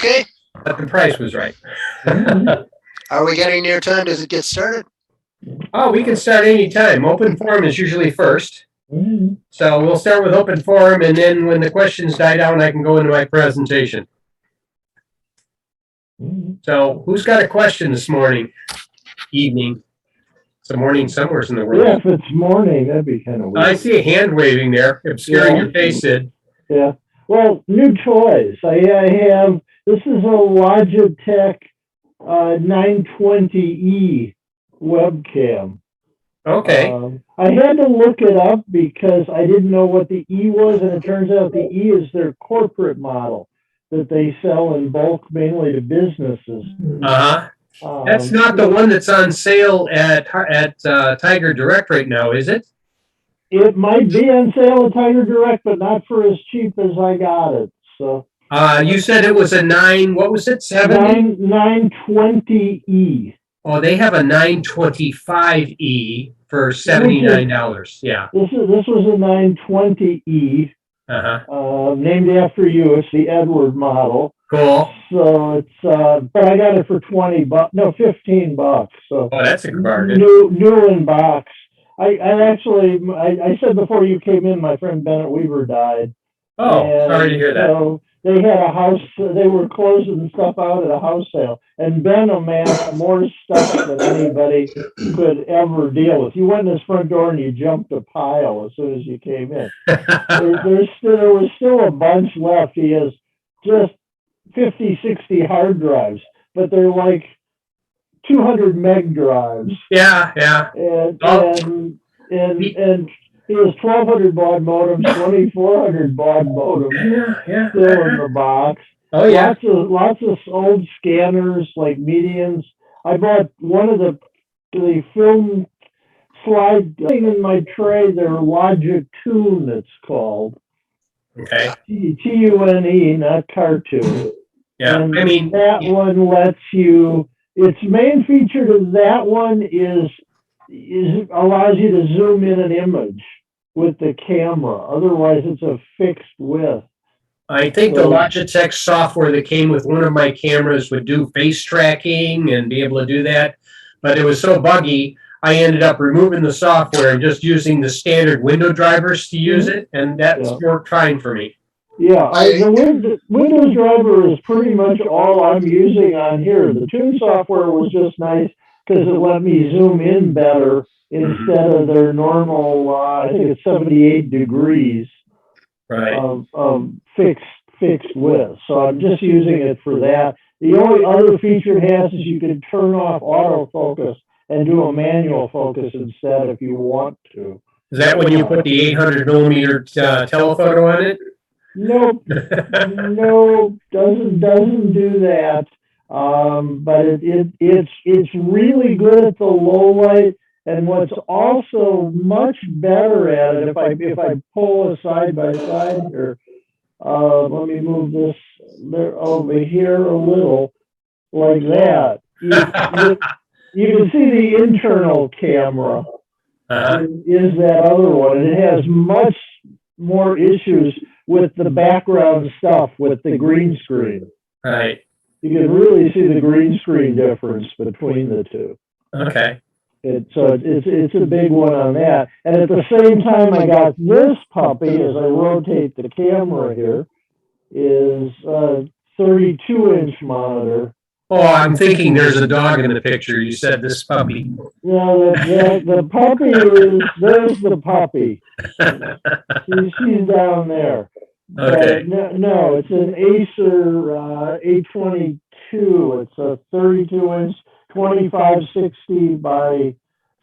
Okay. But the price was right. Are we getting near time? Does it get started? Oh, we can start any time. Open forum is usually first. So we'll start with open forum, and then when the questions die down, I can go into my presentation. So who's got a question this morning? Evening. It's a morning somewhere in the world. Yeah, if it's morning, that'd be kind of weird. I see a hand waving there, obscuring your face, Sid. Yeah. Well, new toys. I have, this is a Logitech 920E webcam. Okay. I had to look it up because I didn't know what the E was, and it turns out the E is their corporate model that they sell in bulk, mainly to businesses. That's not the one that's on sale at Tiger Direct right now, is it? It might be on sale at Tiger Direct, but not for as cheap as I got it. So. You said it was a 920E. Oh, they have a 925E for $79. Yeah. This was a 920E. Named after you. It's the Edward model. Cool. So it's but I got it for $15. So that's a bargain. New in box. I said before you came in, my friend Bennett Weaver died. Oh, sorry to hear that. So they had a house. They were closing stuff out at a house sale, and Ben amassed more stuff than anybody could ever deal with. You went in his front door and you jumped a pile as soon as you came in. there was still a bunch left. He has just 50, 60 hard drives, but they're like 200 meg drives. Yeah. And he has 1200 baud modems, 2400 baud modems still in the box. Oh yeah. Lots of old scanners like medians. I bought one of the film slide thing in my tray. They're Logic Tune, it's called. Okay. Tune, not cartoon. Yeah. And that one lets you. Its main feature to that one is allows you to zoom in an image with the camera. Otherwise, it's a fixed width. I think the Logitech software that came with one of my cameras would do face tracking and be able to do that, but it was so buggy, I ended up removing the software and just using the standard window drivers to use it, and that's worked fine for me. Yeah, the Windows driver is pretty much all I'm using on here. The Tune software was just nice because it let me zoom in better instead of their normal, I think it's 78 degrees of fixed width. So I'm just using it for that. The only other feature it has is you can turn off autofocus and do a manual focus instead if you want to. Is that when you put the 800 millimeter telephoto on it? Nope. No, doesn't do that. But it's really good at the low light, and what's also much better at it, if I pull a side by side here, let me move this there over here a little, like that. You can see the internal camera is that other one, and it has much more issues with the background stuff with the green screen. Right. You can really see the green screen difference between the two. Okay. So it's a big one on that. And at the same time, I got this puppy, as I rotate the camera here, is a 32-inch monitor. Oh, I'm thinking there's a dog in the picture. You said this puppy. No, the puppy there's the puppy. She's down there. Okay. No, it's an Acer 822. It's a 32-inch, 2560 by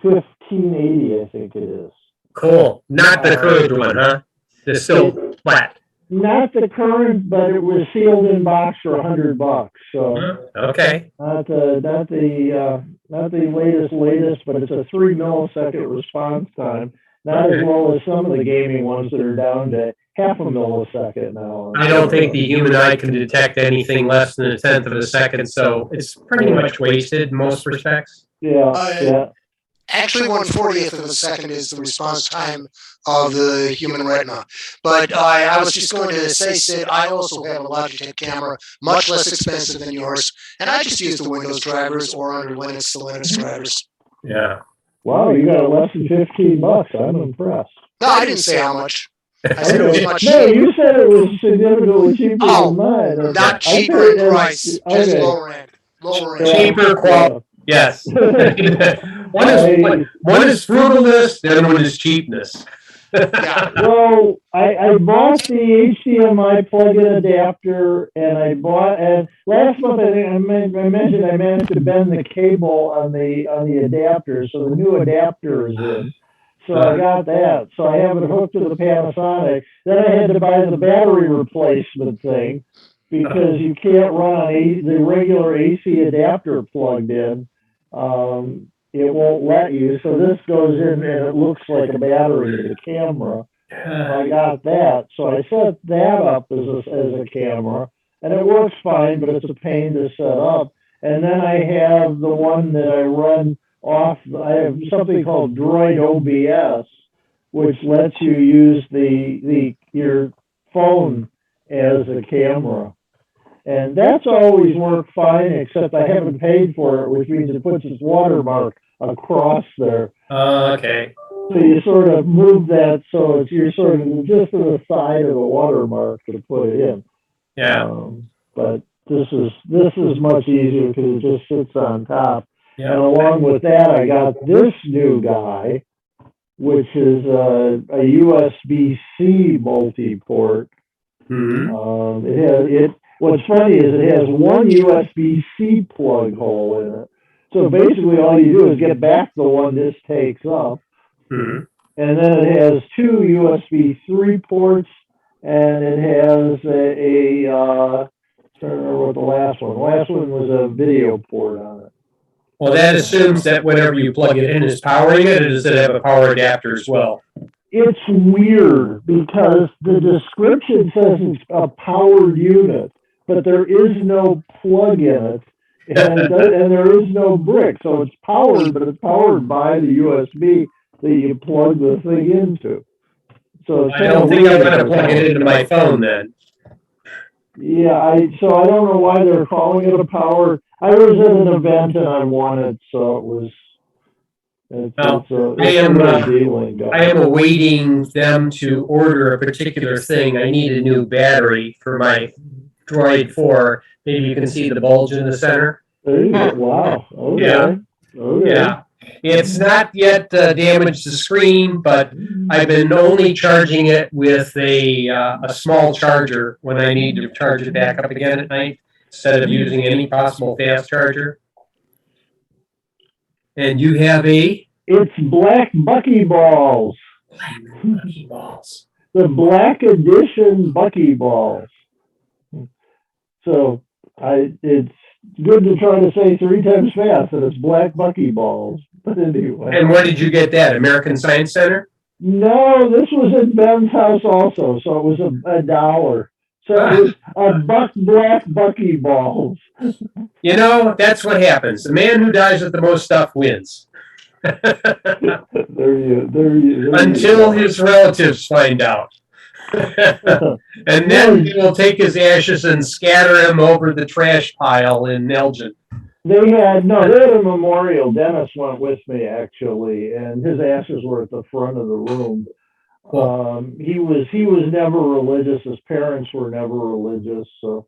1580, I think it is. Cool. Not the curved one, huh? It's still flat. Not the current, but it was sealed in box for $100. So okay. Not the latest, but it's a 3 millisecond response time. Not as low as some of the gaming ones that are down to half a millisecond now. I don't think the human eye can detect anything less than a tenth of a second, so it's pretty much wasted in most respects. Yeah. Actually, 1/40th of a second is the response time of the human retina. But I was just going to say, Sid, I also have a Logitech camera, much less expensive than yours, and I just use the Windows drivers or under Linux, the Linux drivers. Yeah. Wow, you got it less than $15. I'm impressed. No, I didn't say how much. I said it was much No, cheaper. you said it was significantly cheaper Oh, than mine. Not I cheaper paid in price, just okay. lower end. Lower end. Cheaper quality. Yes. one is frugalness, the other one is cheapness. Yeah. Well, I bought the HDMI plug-in adapter, and last month I mentioned I managed to bend the cable on the adapter, so the new adapter is in. So I got that. So I have it hooked to the Panasonic. Then I had to buy the battery replacement thing because you can't run the regular AC adapter plugged in. It won't let you. So this goes in and it looks like a battery to the camera. So I got that. So I set that up as a camera, and it works fine, but it's a pain to set up. And then I have the one that I run off. I have something called Droid OBS, which lets you use your phone as a camera. And that's always worked fine, except I haven't paid for it, which means it puts its watermark across there. Okay. So you sort of move that so you're sort of just to the side of the watermark to put it in. Yeah. But this is much easier because it just sits on top. Yeah. And along with that, I got this new guy, which is a USB-C multi-port. Mm-hmm. What's funny is it has one USB-C plug hole in it. So basically all you do is get back the one this takes up. Mm-hmm. And then it has two USB 3 ports, and it has I don't remember what the last one. The last one was a video port on it. Well, that assumes that whenever you plug it in is powering it, or does it have a power adapter as well? It's weird because the description says it's a powered unit, but there is no plug in it, and there is no brick. So it's powered, but it's powered by the USB that you plug the thing into. So it's I don't think I'm going to plug it into my phone then. Yeah, so I don't know why they're calling it a power. I was at an event and I won it, so it was. I am awaiting them to order a particular thing. I need a new battery for my Droid 4. Maybe you can see the bulge in the center. Wow. Okay. Yeah. Okay. Yeah. It's not yet damaged the screen, but I've been only charging it with a small charger when I need to charge it back up again at night, instead of using any possible fast charger. And you have It's black buckyballs. Black buckyballs. The black edition buckyballs. So it's good to try to say 3 times fast that it's black buckyballs. But anyway. And where did you get that? American Science Center? No, this was at Ben's house also, so it was $1. So it was black buckyballs. You know, that's what happens. The man who dies with the most stuff wins. There you Until his relatives find out. And then he will take his ashes and scatter them over the trash pile in Elgin. They had a memorial. Dennis went with me actually, and his ashes were at the front of the room. He was never religious. His parents were never religious, so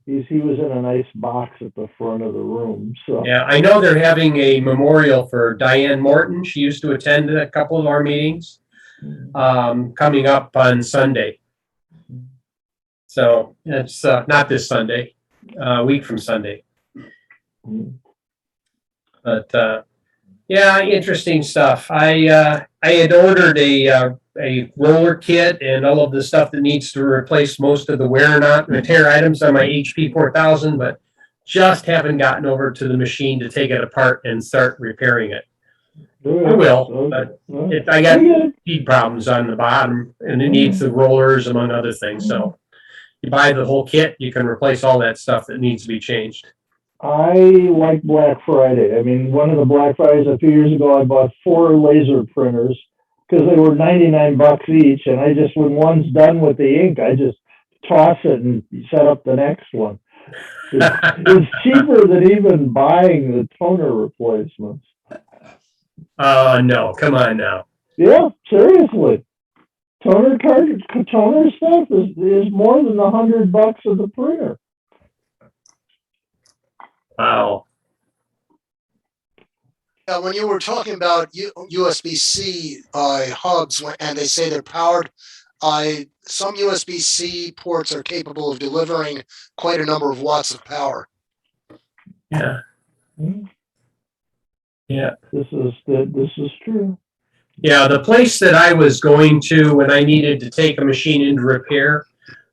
he was in a nice box at the front of the room. So yeah, I know they're having a memorial for Diane Morton. She used to attend a couple of our meetings, coming up on Sunday. So it's not this Sunday, a week from Sunday. But yeah, interesting stuff. I had ordered a roller kit and all of the stuff that needs to replace most of the wear and not repair items on my HP 4000, but just haven't gotten over to the machine to take it apart and start repairing it. I will, but I got speed problems on the bottom, and it needs the rollers among other things. So you buy the whole kit, you can replace all that stuff that needs to be changed. I like Black Friday. I mean, one of the Black Fridays a few years ago, I bought 4 laser printers because they were 99 bucks each, and I just, when one's done with the ink, I just toss it and set up the next one. It's cheaper than even buying the toner replacements. No, come on now. Yeah, seriously. Toner stuff is more than $100 of the printer. Wow. When you were talking about USB-C hubs, and they say they're powered, some USB-C ports are capable of delivering quite a number of watts of power. Yeah. Yeah. This is true. Yeah, the place that I was going to when I needed to take a machine into repair,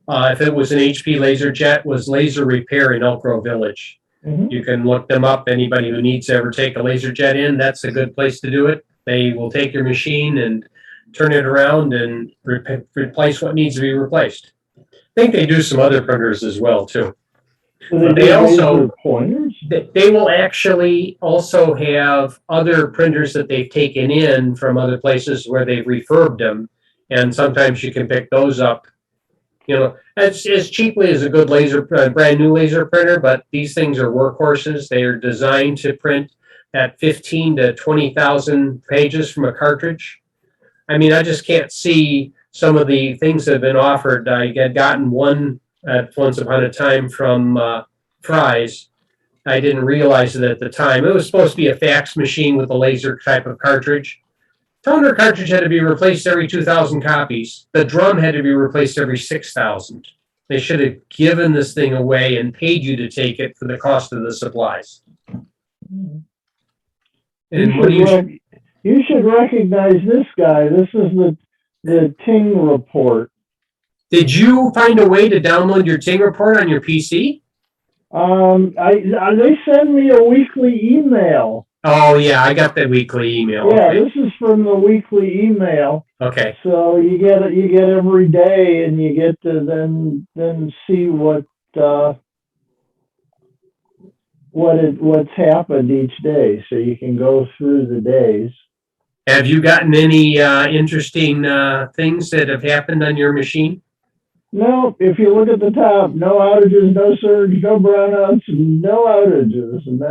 if it was an HP LaserJet, was Laser Repair in Elk Grove Village. Mhm. You can look them up. Anybody who needs to ever take a LaserJet in, that's a good place to do it. They will take your machine and turn it around and replace what needs to be replaced. I think they do some other printers as well, too. Do They also laser pointers? they will actually also have other printers that they've taken in from other places where they've refurbed them, and sometimes you can pick those up, as cheaply as a good brand new laser printer. But these things are workhorses. They are designed to print at 15 to 20,000 pages from a cartridge. I mean, I just can't see some of the things that have been offered. I had gotten one once upon a time from Fry's. I didn't realize it at the time. It was supposed to be a fax machine with a laser type of cartridge. Toner cartridge had to be replaced every 2,000 copies. The drum had to be replaced every 6,000. They should have given this thing away and paid you to take it for the cost of the supplies. And you should recognize this guy. This is the Ting report. Did you find a way to download your Ting report on your PC? They send me a weekly email. Oh yeah, I got the weekly email. Yeah, okay. This is from the weekly email. Okay. So you get every day, and you get to then see what's happened each day. So you can go through the days. Have you gotten any interesting things that have happened on your machine? No, if you look at the top, no outages, no surge, no brownouts, no outages. And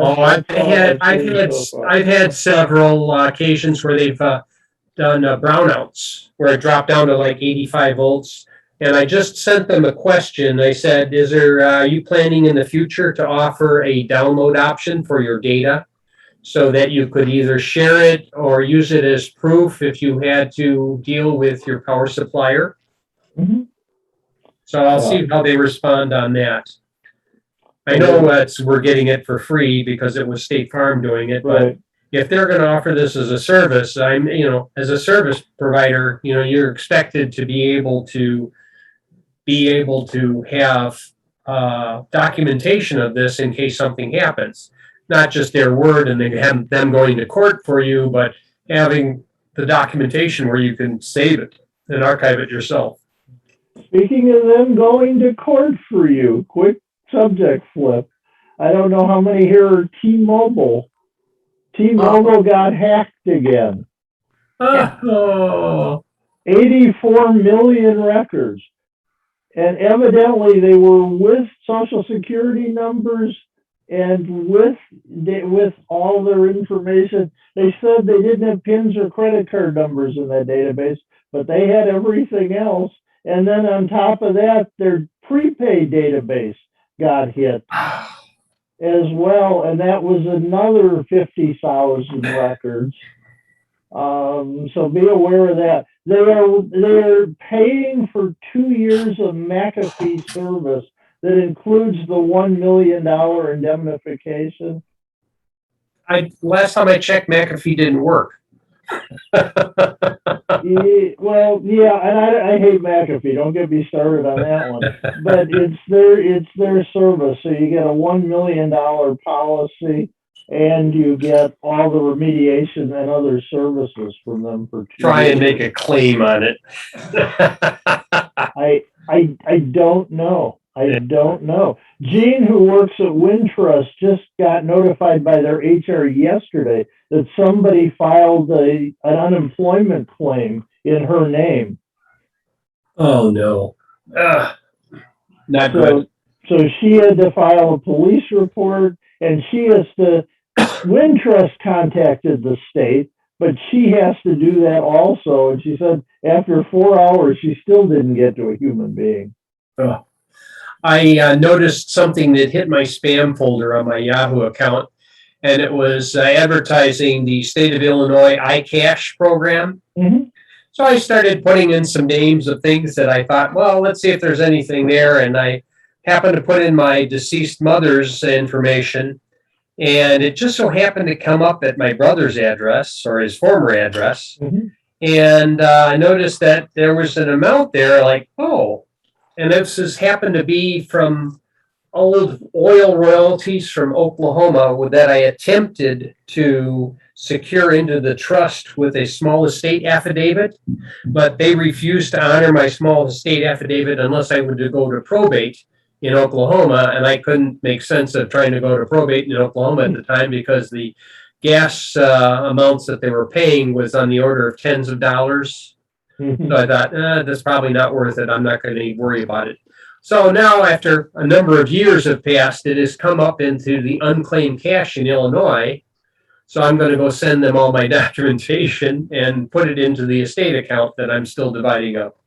I've had several occasions where they've done brownouts where it dropped down to like 85 volts. And I just sent them a question. I said, are you planning in the future to offer a download option for your data so that you could either share it or use it as proof if you had to deal with your power supplier? Mm-hmm. So I'll see how they respond on that. I know we're getting it for free because it was State Farm doing it, but if they're going to offer this as a service, as a service provider, you're expected to be able to have documentation of this in case something happens. Not just their word and they have them going to court for you, but having the documentation where you can save it and archive it yourself. Speaking of them going to court for you, quick subject flip. I don't know how many here are T-Mobile. T-Mobile got hacked again. 84 million records. And evidently they were with Social Security numbers and with all their information. They said they didn't have PINs or credit card numbers in that database, but they had everything else. And then on top of that, their prepaid database got hit as well, and that was another 50,000 records. So be aware of that. They're paying for 2 years of McAfee service that includes the $1 million indemnification. Last time I checked, McAfee didn't work. Well, yeah, and I hate McAfee. Don't get me started on that one. But it's their service. So you get a $1 million policy, and you get all the remediation and other services from them for 2 years. Try and make a claim on it. I don't know. I don't know. Gene, who works at Wintrust, just got notified by their HR yesterday that somebody filed an unemployment claim in her name. Oh no. Not good. So she had to file a police report, and she has to. Wintrust contacted the state, but she has to do that also. And she said after 4 hours, she still didn't get to a human being. Oh. I noticed something that hit my spam folder on my Yahoo account, and it was advertising the state of Illinois iCash program. Mm-hmm. So I started putting in some names of things that I thought, well, let's see if there's anything there. And I happened to put in my deceased mother's information, and it just so happened to come up at my brother's address or his former address. Mm-hmm. And I noticed that there was an amount there, like, oh, and this has happened to be from old oil royalties from Oklahoma that I attempted to secure into the trust with a small estate affidavit, but they refused to honor my small estate affidavit unless I were to go to probate in Oklahoma, and I couldn't make sense of trying to go to probate in Oklahoma at the time because the gas amounts that they were paying was on the order of tens of dollars. So I thought, that's probably not worth it. I'm not going to worry about it. So now, after a number of years have passed, it has come up into the unclaimed cash in Illinois. So I'm going to go send them all my documentation and put it into the estate account that I'm still dividing up.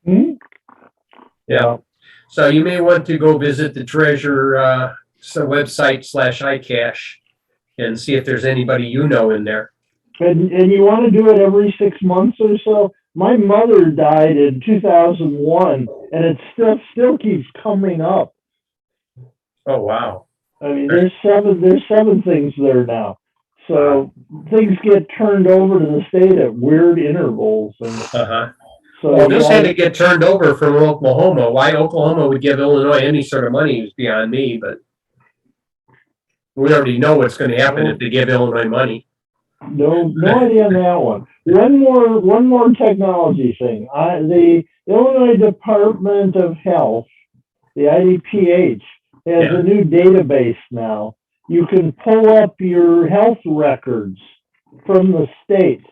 Mm-hmm. Yeah. So you may want to go visit the treasurer website /iCash and see if there's anybody you know in there. And you want to do it every 6 months or so? My mother died in 2001, and it still keeps coming up. Oh wow! I mean, there's seven things there now. So things get turned over to the state at weird intervals, and so well, this had to get turned over from Oklahoma. Why Oklahoma would give Illinois any sort of money is beyond me, but we already know what's going to happen if they give Illinois money. No idea on that one. One more technology thing. The Illinois Department of Health, the IDPH, has a new database now. You can pull up your health records from the state.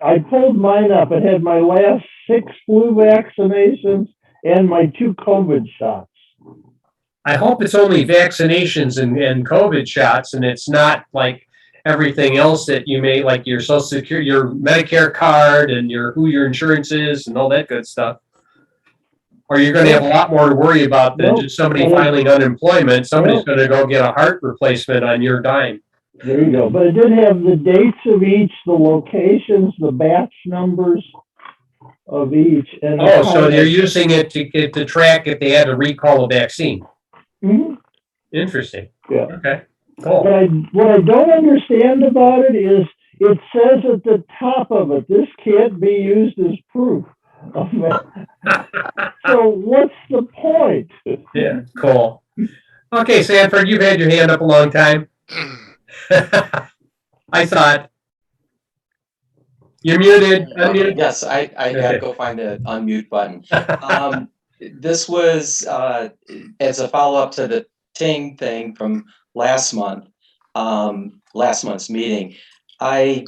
I pulled mine up. It had my last 6 flu vaccinations and my 2 COVID shots. I hope it's only vaccinations and COVID shots, and it's not like everything else that you may, like your Social Security, your Medicare card, and who your insurance is, and all that good stuff. Or you're going to have a lot more to worry about than just somebody filing unemployment. Somebody's going to go get a heart replacement on your dime. There you go. But it did have the dates of each, the locations, the batch numbers of each. And so they're using it to track if they had to recall a vaccine. Mm-hmm. Interesting. Yeah. Okay. Cool. What I don't understand about it is it says at the top of it, this can't be used as proof of that. So what's the point? Yeah, cool. Okay, Sanford, you've had your hand up a long time. I thought you're muted. Unmuted. Yes, I gotta go find the unmute button. This was as a follow-up to the Ting thing from last month's meeting. I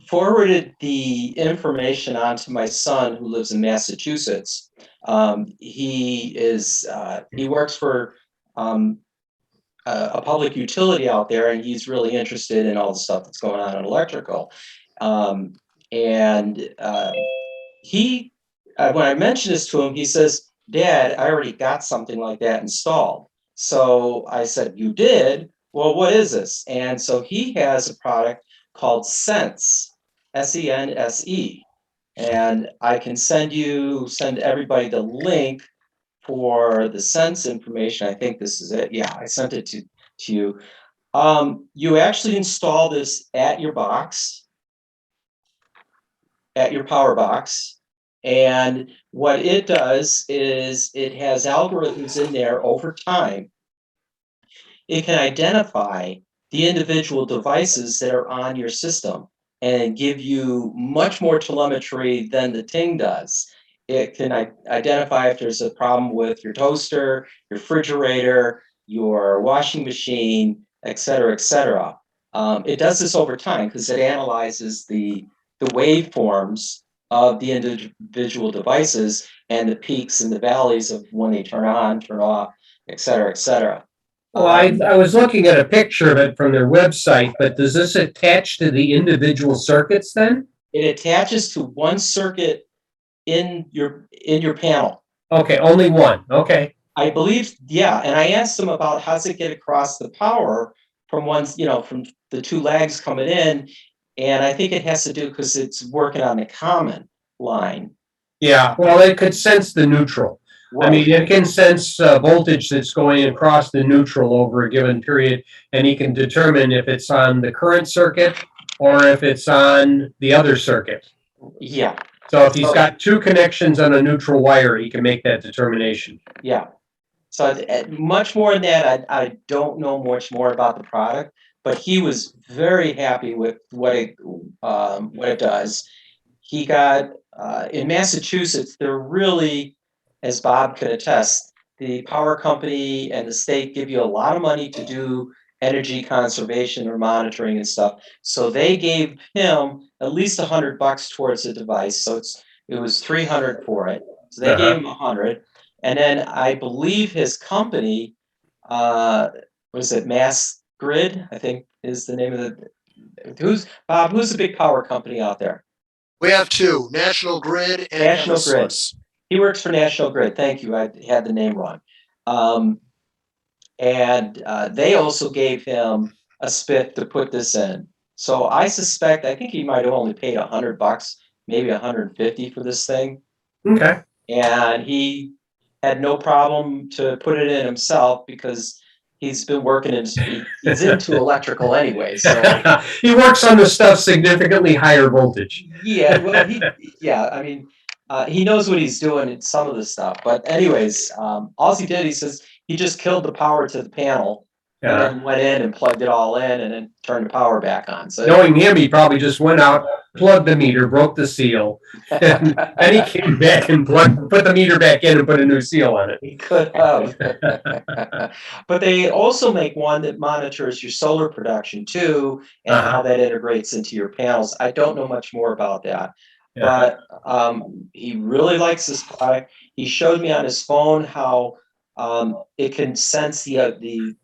forwarded the information on to my son who lives in Massachusetts. He works for a public utility out there, and he's really interested in all the stuff that's going on in electrical. When I mentioned this to him, he says, "Dad, I already got something like that installed." So I said, "You did? Well, what is this?" And so he has a product called Sense, SENSE. And I can send everybody the link for the Sense information. I think this is it. Yeah, I sent it to you. You actually install this at your box, at your power box. And what it does is it has algorithms in there over time. It can identify the individual devices that are on your system and give you much more telemetry than the Ting does. it can identify if there's a problem with your toaster, your refrigerator, your washing machine, et cetera, et cetera. It does this over time because it analyzes the waveforms of the individual devices and the peaks and the valleys of when they turn on, turn off, et cetera, et cetera. Well, I was looking at a picture of it from their website, but does this attach to the individual circuits then? It attaches to one circuit in your panel. Okay, only one. Okay. I believe, yeah. And I asked them about how does it get across the power from from the two legs coming in. And I think it has to do because it's working on the common line. Yeah, well, it could sense the neutral. Right. I mean, it can sense voltage that's going across the neutral over a given period, and he can determine if it's on the current circuit or if it's on the other circuit. Yeah. So if he's got two connections on a neutral wire, he can make that determination. Yeah. So much more than that, I don't know much more about the product, but he was very happy with what it does. He got in Massachusetts, they're really, as Bob could attest, the power company and the state give you a lot of money to do energy conservation or monitoring and stuff. So they gave him at least $100 towards the device. So it was $300 for it. So they gave him $100. And then I believe his company, was it Mass Grid? I think is the name of who's the big power company out there? We have two, National Grid and National Grid. Eversource. He works for National Grid. Thank you. I had the name wrong. And they also gave him a spiff to put this in. So I think he might have only paid $100, maybe $150 for this thing. Okay. And he had no problem to put it in himself because he's been working he's into electrical anyway. So he works on the stuff significantly higher voltage. Yeah, well, I mean, he knows what he's doing in some of the stuff. But anyways, all he did, he says he just killed the power to the panel and then went in and plugged it all in and then turned the power back on. So knowing him, he probably just went out, plugged the meter, broke the seal, and he came back and put the meter back in and put a new seal on it. He could have. But they also make one that monitors your solar production too, and how that integrates into your panels. I don't know much more about that. But he really likes this product. He showed me on his phone how it can sense the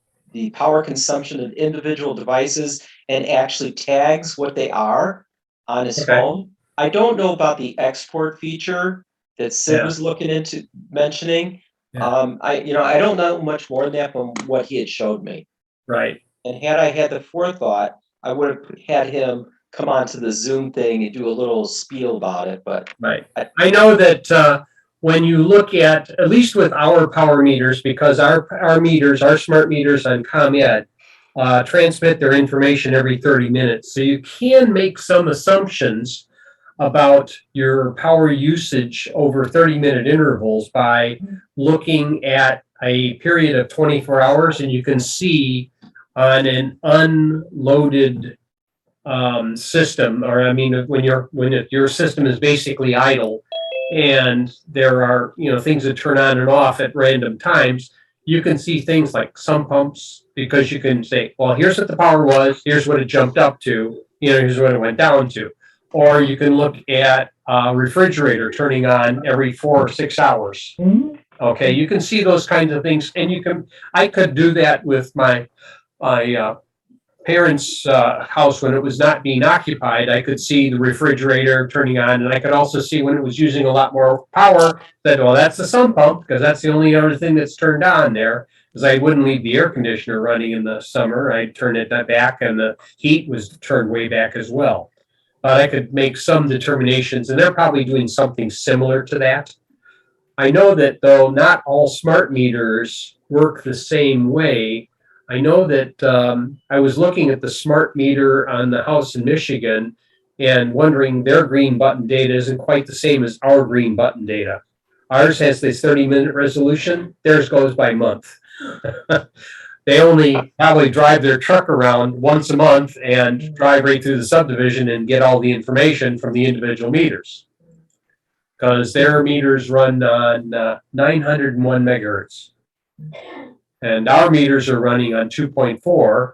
power consumption of individual devices and actually tags what they are on his phone. I don't know about the export feature that Sid was looking into mentioning. I don't know much more than that from what he had showed me. Right. And had I had the forethought, I would have had him come onto the Zoom thing and do a little spiel about it. But right. I know that when you look at least with our power meters, because our smart meters on ComEd transmit their information every 30 minutes. So you can make some assumptions about your power usage over 30-minute intervals by looking at a period of 24 hours, and you can see on an unloaded system, or I mean, when your system is basically idle, and there are things that turn on and off at random times, you can see things like sump pumps, because you can say, well, here's what the power was, here's what it jumped up to, here's what it went down to. Or you can look at a refrigerator turning on every 4 or 6 hours. Okay, you can see those kinds of things, and I could do that with my parents' house when it was not being occupied. I could see the refrigerator turning on, and I could also see when it was using a lot more power that, well, that's the sump pump, because that's the only other thing that's turned on there, because I wouldn't leave the air conditioner running in the summer. I'd turn it back, and the heat was turned way back as well. But I could make some determinations, and they're probably doing something similar to that. I know that, though, not all smart meters work the same way. I know that I was looking at the smart meter on the house in Michigan and wondering their green button data isn't quite the same as our green button data. Ours has this 30-minute resolution. Theirs goes by month. They only probably drive their truck around once a month and drive right through the subdivision and get all the information from the individual meters. because their meters run on 901 megahertz. And our meters are running on 2.4,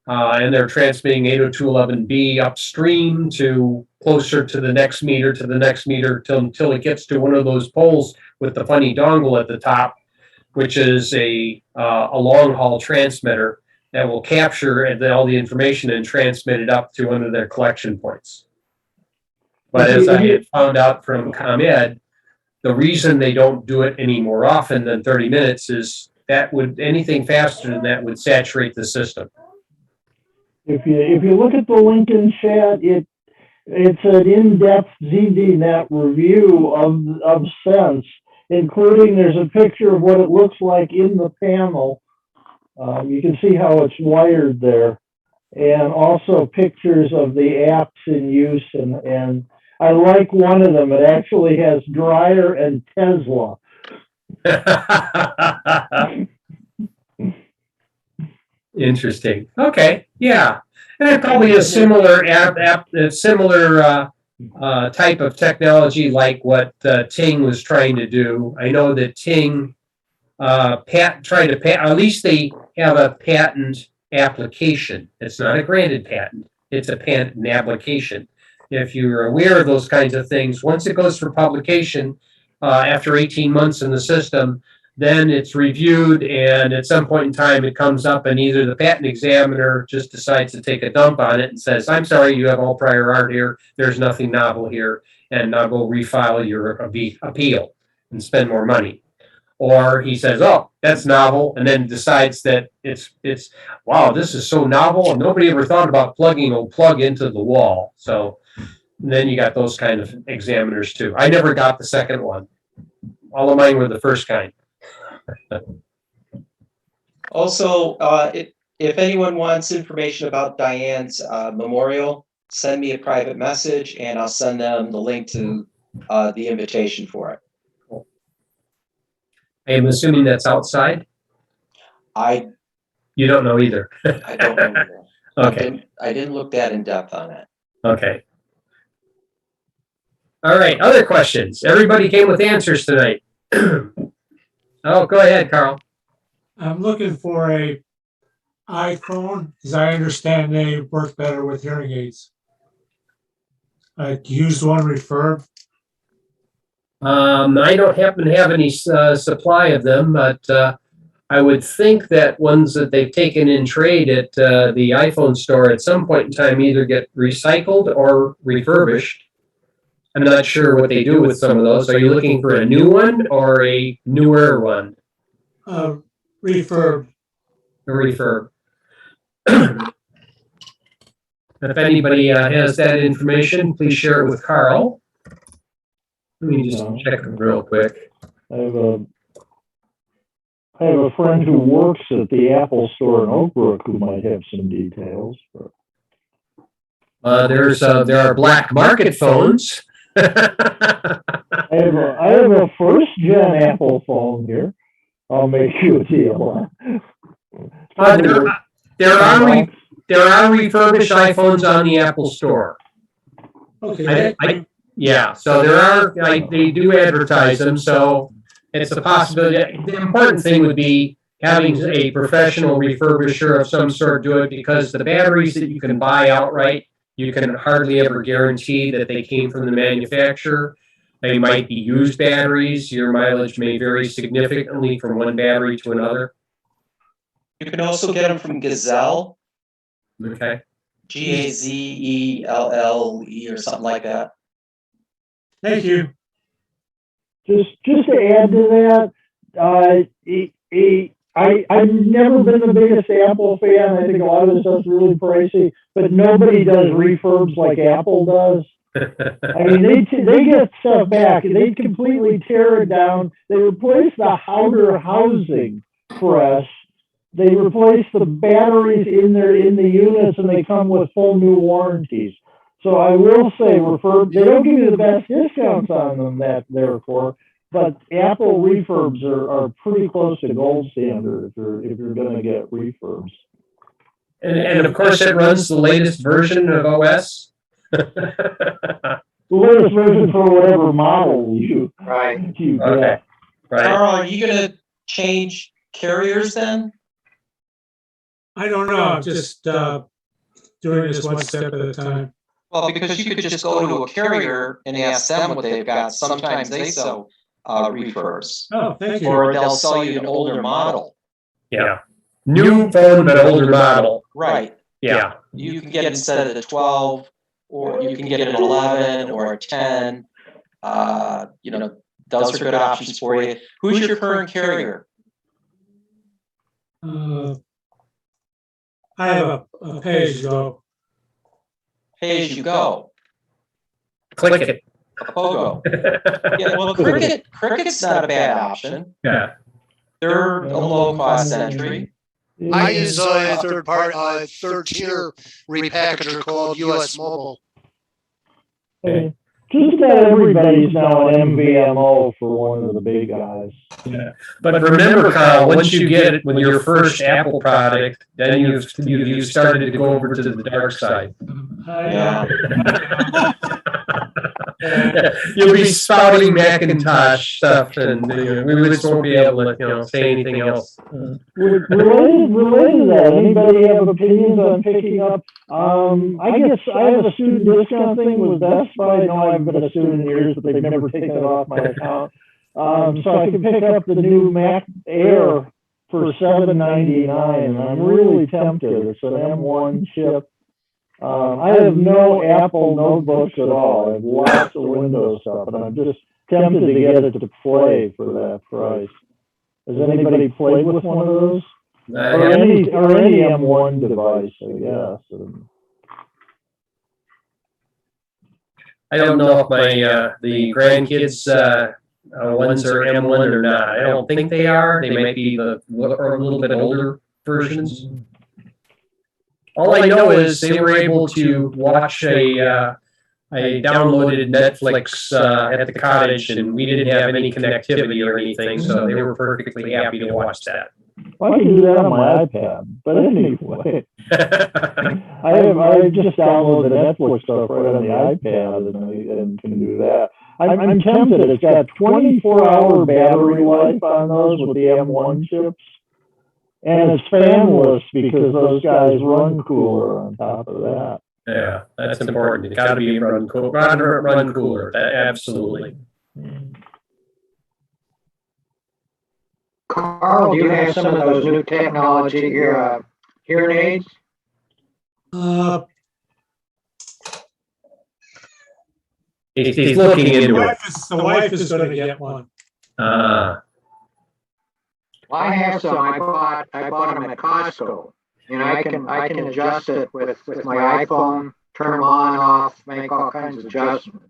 and they're transmitting 802.11b upstream to closer to the next meter, until it gets to one of those poles with the funny dongle at the top, which is a long-haul transmitter that will capture all the information and transmit it up to one of their collection points. But as I had found out from ComEd, the reason they don't do it any more often than 30 minutes is anything faster than that would saturate the system. If you look at the link in chat, it's an in-depth ZDNet review of Sense, including there's a picture of what it looks like in the panel. You can see how it's wired there, and also pictures of the apps in use. And I like one of them. It actually has Dryer and Tesla. Interesting. Okay. Yeah. And probably a similar type of technology like what Ting was trying to do. I know that Ting at least they have a patent application. It's not a granted patent. It's a patent application. If you're aware of those kinds of things, once it goes for publication, after 18 months in the system, then it's reviewed, and at some point in time it comes up, and either the patent examiner just decides to take a dump on it and says, I'm sorry, you have all prior art here, there's nothing novel here, and now go refile your appeal and spend more money. Or he says, oh, that's novel, and then decides that it's wow, this is so novel, and nobody ever thought about plugging a plug into the wall. So then you got those kind of examiners too. I never got the second one. All of mine were the first kind. Also, if anyone wants information about Diane's memorial, send me a private message and I'll send them the link to the invitation for it. I am assuming that's outside? You don't know either. I don't know. Okay. I didn't look that in depth on it. Okay. All right, other questions? Everybody came with answers tonight. Oh, go ahead, Carl. I'm looking for a iPhone, as I understand they work better with hearing aids. I used one refurb. I don't happen to have any supply of them, but I would think that ones that they've taken in trade at the iPhone store at some point in time either get recycled or refurbished. I'm not sure what they do with some of those. Are you looking for a new one or a newer one? Refurb. A refurb. If anybody has that information, please share it with Carl. Let me just check them real quick. I have a friend who works at the Apple store in Oak Brook who might have some details. There are black market phones. I have a first gen Apple phone here. I'll make you a deal. There are refurbished iPhones on the Apple store. Okay. Yeah, so there are, they do advertise them, so it's a possibility. The important thing would be having a professional refurbisher of some sort do it, because the batteries that you can buy outright, you can hardly ever guarantee that they came from the manufacturer. They might be used batteries. Your mileage may vary significantly from one battery to another. You can also get them from Gazelle. Okay. Gazelle or something like that. Thank you. Just to add to that, I've never been the biggest Apple fan. I think a lot of this stuff's really pricey, but nobody does refurbs like Apple does. I mean, they get stuff back. They completely tear it down. They replace the outer housing press. They replace the batteries in the units, and they come with full new warranties. So I will say, they don't give you the best discounts on them therefore, but Apple refurbs are pretty close to gold standard if you're going to get refurbs. And of course, it runs the latest version of OS. latest version for whatever model you Right. you Okay. get. Right. Carl, are you gonna change carriers then? I don't know, I'm just doing this one step at a time. Well, because you could just go to a carrier and ask them what they've got. Sometimes they sell refurbs, Oh, thank you. or they'll sell you an older model. Yeah. New phone, but older model. Right. Yeah. You can get instead of the 12, or you can get an 11 or a 10. Those are good options for you. Who's your current carrier? I have a pay-as-you-go. Pay as you go. Click it. A Pogo. Yeah, well, Cricket's not a bad option. Yeah. They're a low cost entry. I use a third tier repackager called US Mobile. Hey, just about everybody's now an MVMO for one of the big guys. Yeah. But remember, Carl, once you get it with your first Apple product, then you've started to go over to the dark side. Yeah. You'll be spouting Macintosh stuff, and we just won't be able to, say anything else. Related to that, anybody have opinions on picking up? I guess I have a student discount thing with Best Buy. No, I haven't been a student in years, but they've never taken it off my account. So I can pick up the new Mac Air for $7.99, and I'm really tempted. It's an M1 chip. I have no Apple notebooks at all. I have lots of Windows stuff, and I'm just tempted to get it to play for that price. Has anybody played with one of those? Or any M1 device, I guess. I don't know if my the grandkids ones are M1 or not. I don't think they are. They might be a little bit older versions. All I know is they were able to watch a downloaded Netflix at the cottage, and we didn't have any connectivity or anything, so they were perfectly happy to watch that. Well, I can do that on my iPad, but anyway, I just downloaded the Netflix stuff right on the iPad and can do that. I'm tempted. It's got 24-hour battery life on those with the M1 chips. And it's fanless because those guys run cooler on top of that. Yeah, that's important. It's got to be run cooler. Absolutely. Carl, do you have some of those new technology hearing aids? He's looking into it. The wife is going to get one. I have some. I bought them at Costco, and I can adjust it with my iPhone, turn them on, off, make all kinds of adjustments.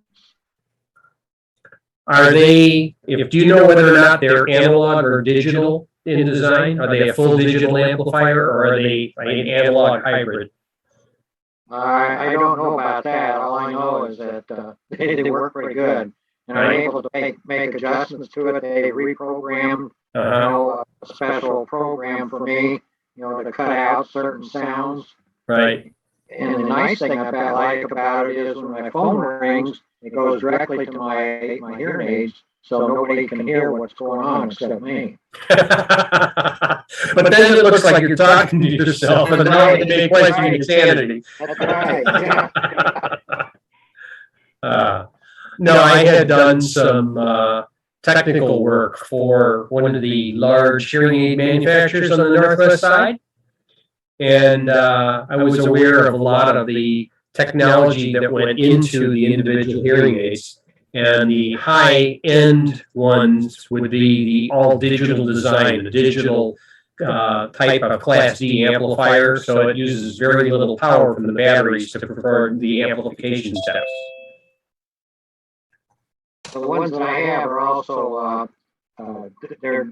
Are they? Do you know whether or not they're analog or digital in design? Are they a full digital amplifier, or are they an analog hybrid? I don't know about that. All I know is that they work pretty good, and I'm able to make adjustments to it. They reprogrammed. A special program for me, to cut out certain sounds. Right. And the nice thing I like about it is when my phone rings, it goes directly to my hearing aids, so nobody can hear what's going on except me. But then it looks like you're talking to yourself, and now it may question your sanity. That's right. Yeah. No, I had done some technical work for one of the large hearing aid manufacturers on the Northwest side. And I was aware of a lot of the technology that went into the individual hearing aids. And the high-end ones would be the all-digital design, the digital type of Class D amplifier. So it uses very little power from the batteries to perform the amplification steps. The ones that I have are also they're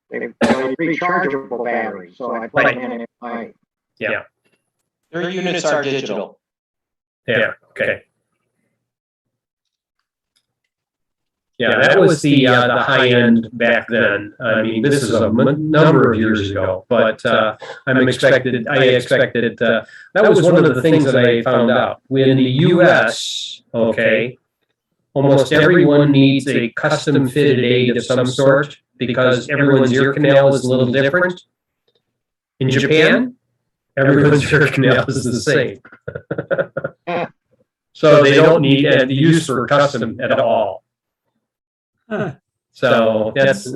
rechargeable batteries, so I plug them in at night. Yeah. Their units are digital. Yeah. Okay. Yeah, that was the high end back then. I mean, this is a number of years ago, but I expected that was one of the things that I found out. In the U.S., okay, almost everyone needs a custom fitted aid of some sort because everyone's ear canal is a little different. In Japan, everyone's ear canal is the same. So they don't need the use for custom at all. So that's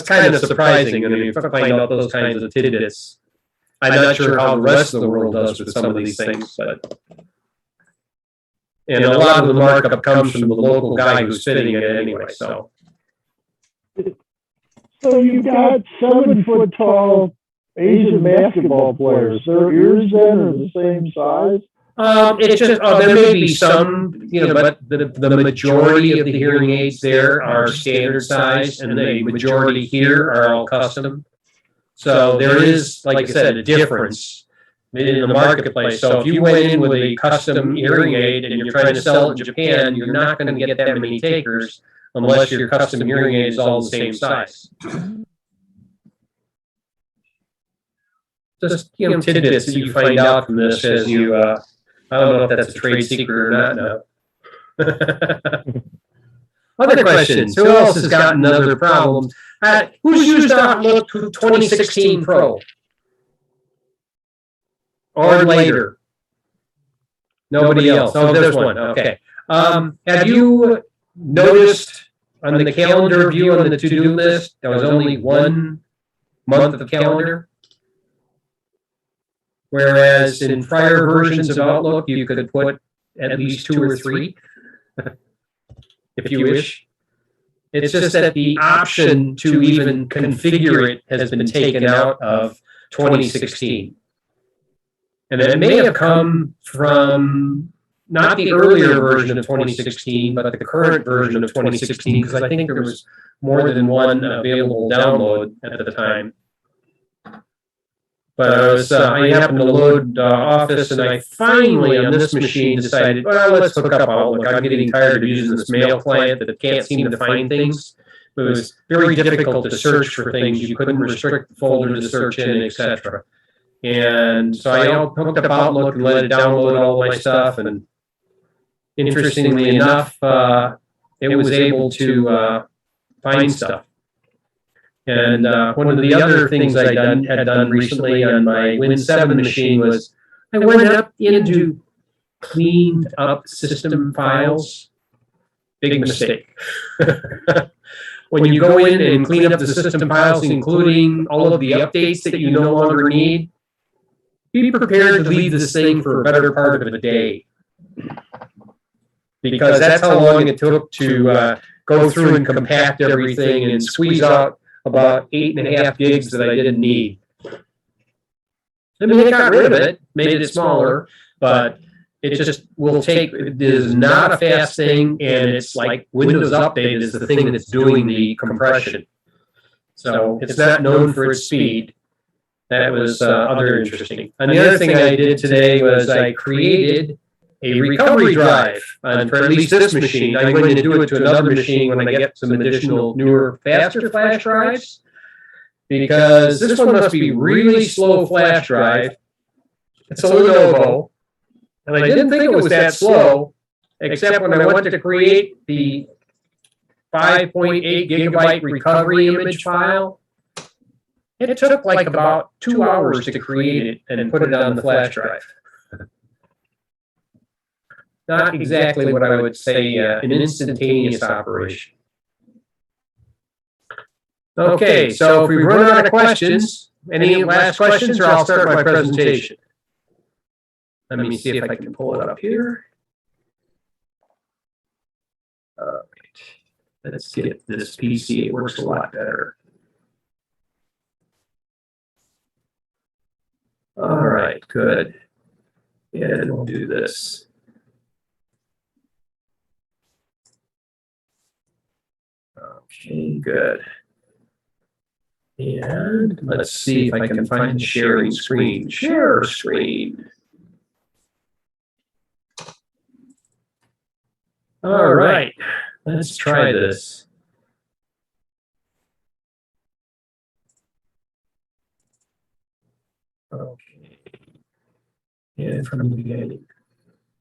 kind of surprising. I mean, if I find out those kinds of tidbits, I'm not sure how the rest of the world does with some of these things, but and a lot of the markup comes from the local guy who's fitting it anyway. So you got 7-foot tall Asian basketball players. Their ears then are the same size. it's just there may be some, but the majority of the hearing aids there are standard size, and the majority here are all custom. So there is, like I said, a difference in the marketplace. So if you went in with a custom hearing aid and you're trying to sell it in Japan, you're not going to get that many takers unless your custom hearing aid is all the same size. Just tidbits that you find out from this as you. I don't know if that's a trade secret or not. No. Other questions? Who else has got another problem? Who's used Outlook 2016 Pro? Or later? Nobody else. Oh, there's one. Okay. Have you noticed on the calendar view on the to-do list, there was only 1 month of calendar? Whereas in prior versions of Outlook, you could put at least 2 or 3, if you wish. It's just that the option to even configure it has been taken out of 2016. And it may have come from not the earlier version of 2016, but the current version of 2016, because I think there was more than one available download at the time. But I happened to load Office, and I finally, on this machine, decided, well, let's hook up Outlook. I'm getting tired of using this mail client that can't seem to find things. It was very difficult to search for things. You couldn't restrict the folder to search in, etc. And so I hooked up Outlook and let it download all my stuff. And interestingly enough, it was able to find stuff. And one of the other things I had done recently on my Win 7 machine was I went up into cleaned up system files. Big mistake. When you go in and clean up the system files, including all of the updates that you no longer need, be prepared to leave this thing for a better part of a day. Because that's how long it took to go through and compact everything and squeeze out about 8.5 gigs that I didn't need. I mean, it got rid of it, made it smaller, but it just will take, it is not a fast thing, and it's like Windows Update is the thing that's doing the compression. So it's not known for its speed. That was other interesting. And the other thing I did today was I created a recovery drive for at least this machine. I'm going to do it to another machine when I get some additional newer, faster flash drives, because this one must be really slow flash drive. It's a Lenovo, and I didn't think it was that slow, except when I went to create the 5.8 gigabyte recovery image file. It took like about 2 hours to create it and put it on the flash drive. Not exactly what I would say an instantaneous operation. Okay, so if we run out of questions, any last questions, or I'll start my presentation. Let me see if I can pull it up here. All right, let's get this PC. It works a lot better. All right, good. And we'll do this. Okay, good. And let's see if I can find the sharing screen. Share screen. All right, let's try this. Okay. And from the beginning.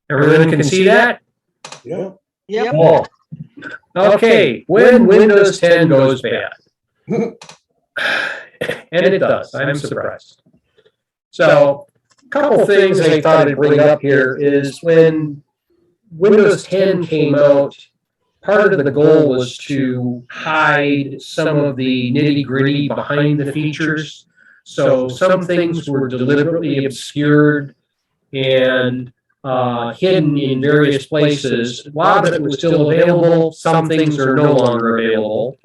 Everyone can see that? Yeah. Yep. Oh, Okay, when Windows 10 goes bad. And it does. I'm surprised. So, a couple things I thought I'd bring up here is when Windows 10 came out, part of the goal was to hide some of the nitty-gritty behind the features. So some things were deliberately obscured and hidden in various places. A lot of it was still available. Some things are no longer available.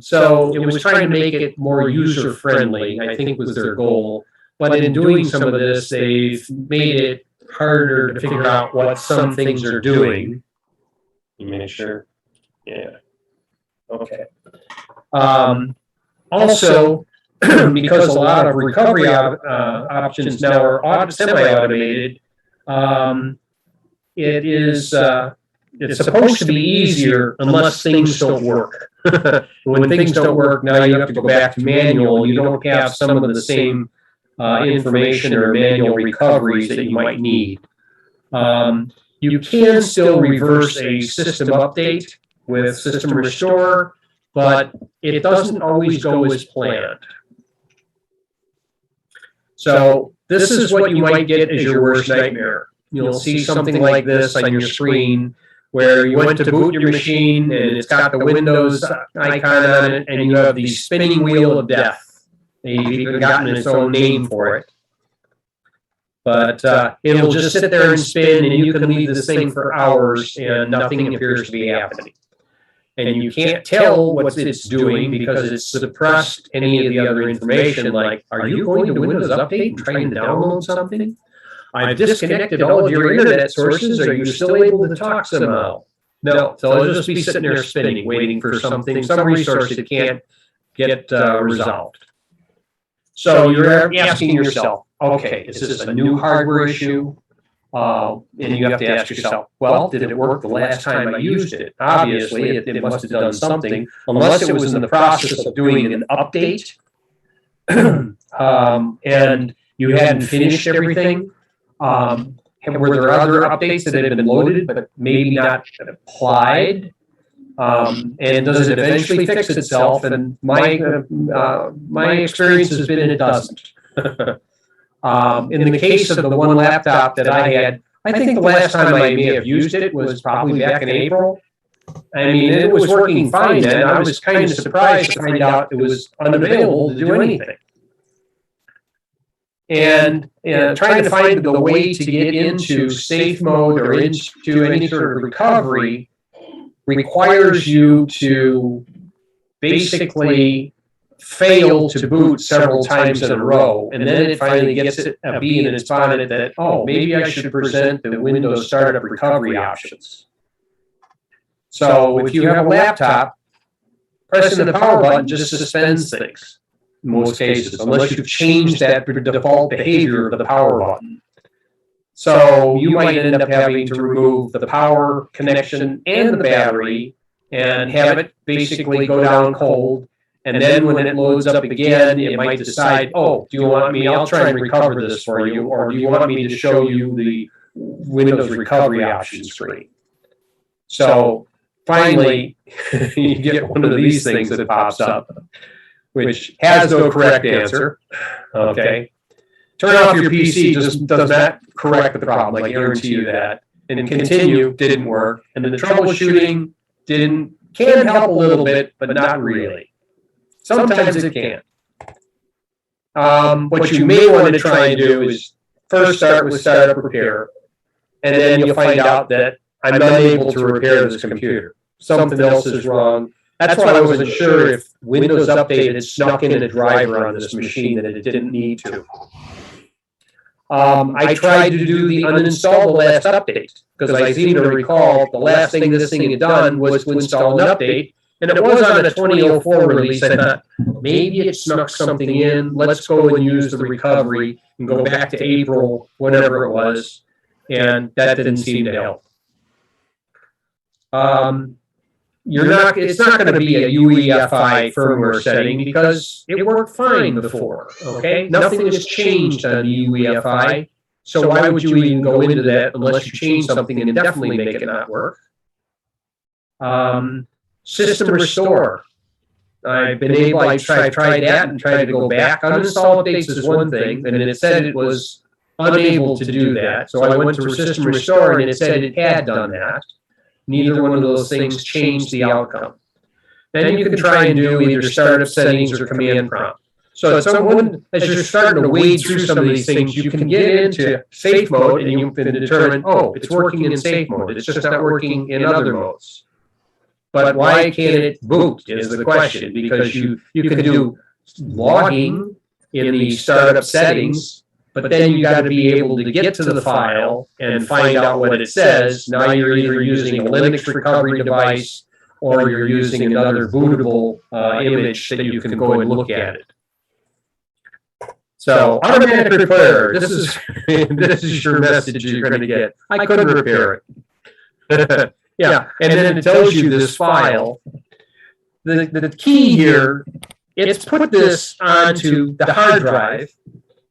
So it was trying to make it more user-friendly, I think was their goal. But in doing some of this, they've made it harder to figure out what some things are doing. You make sure. Yeah. Okay. Also, because a lot of recovery options now are semi-automated, it's supposed to be easier unless things don't work. When things don't work, now you have to go back to manual. You don't have some of the same information or manual recoveries that you might need. You can still reverse a system update with system restore, but it doesn't always go as planned. So this is what you might get as your worst nightmare. You'll see something like this on your screen where you went to boot your machine and it's got the Windows icon on it and you have the spinning wheel of death. They've even gotten its own name for it. But it'll just sit there and spin, and you can leave this thing for hours, and nothing appears to be happening. And you can't tell what it's doing because it's suppressed any of the other information, like, are you going to Windows Update and trying to download something? I've disconnected all of your internet sources. Are you still able to talk somehow? No, so it'll just be sitting there spinning, waiting for something, some resource that can't get resolved. So you're asking yourself, okay, is this a new hardware issue? And you have to ask yourself, well, did it work the last time I used it? Obviously, it must have done something, unless it was in the process of doing an update and you hadn't finished everything. Were there other updates that had been loaded but maybe not applied? And does it eventually fix itself? And my experience has been it doesn't. In the case of the one laptop that I had, I think the last time I may have used it was probably back in April. I mean, it was working fine then. I was kind of surprised to find out it was unavailable to do anything. And trying to find the way to get into safe mode or into any sort of recovery requires you to basically fail to boot several times in a row, and then it finally gets a bee in its bonnet that, oh, maybe I should present the Windows startup recovery options. So if you have a laptop, pressing the power button just suspends things in most cases, unless you've changed that default behavior of the power button. So you might end up having to remove the power connection and the battery and have it basically go down cold. And then when it loads up again, it might decide, oh, do you want me, I'll try and recover this for you, or do you want me to show you the Windows recovery option screen? So finally, you get one of these things that pops up, which has no correct answer, okay? Turn off your PC just does not correct the problem, I guarantee you that. And continue didn't work, and then the troubleshooting can help a little bit, but not really. Sometimes it can. What you may want to try and do is first start with Startup Repair, and then you'll find out that I'm unable to repair this computer. Something else is wrong. That's why I wasn't sure if Windows Update had snuck in a driver on this machine that it didn't need to. I tried to do the uninstall the last update, because I seem to recall the last thing this thing had done was to install an update. And it was on a 2004 release. I thought, maybe it snuck something in. Let's go and use the recovery and go back to April, whatever it was. And that didn't seem to help. It's not going to be a UEFI firmware setting because it worked fine before. Okay, nothing has changed on the UEFI. So why would you even go into that unless you change something and definitely make it not work? System restore. I've tried that and tried to go back. Uninstall updates is one thing, and it said it was unable to do that. So I went to system restore, and it said it had done that. Neither one of those things changed the outcome. Then you can try and do either startup settings or command prompt. So as you're starting to wade through some of these things, you can get into safe mode, and you can determine, oh, it's working in safe mode. It's just not working in other modes. But why can't it boot is the question, because you can do logging in the startup settings, but then you got to be able to get to the file and find out what it says. Now you're either using a Linux recovery device or you're using another bootable image that you can go and look at it. So automatic repair, this is your message you're going to get. I couldn't repair it. Yeah, and then it tells you this file. The key here, it's put this onto the hard drive,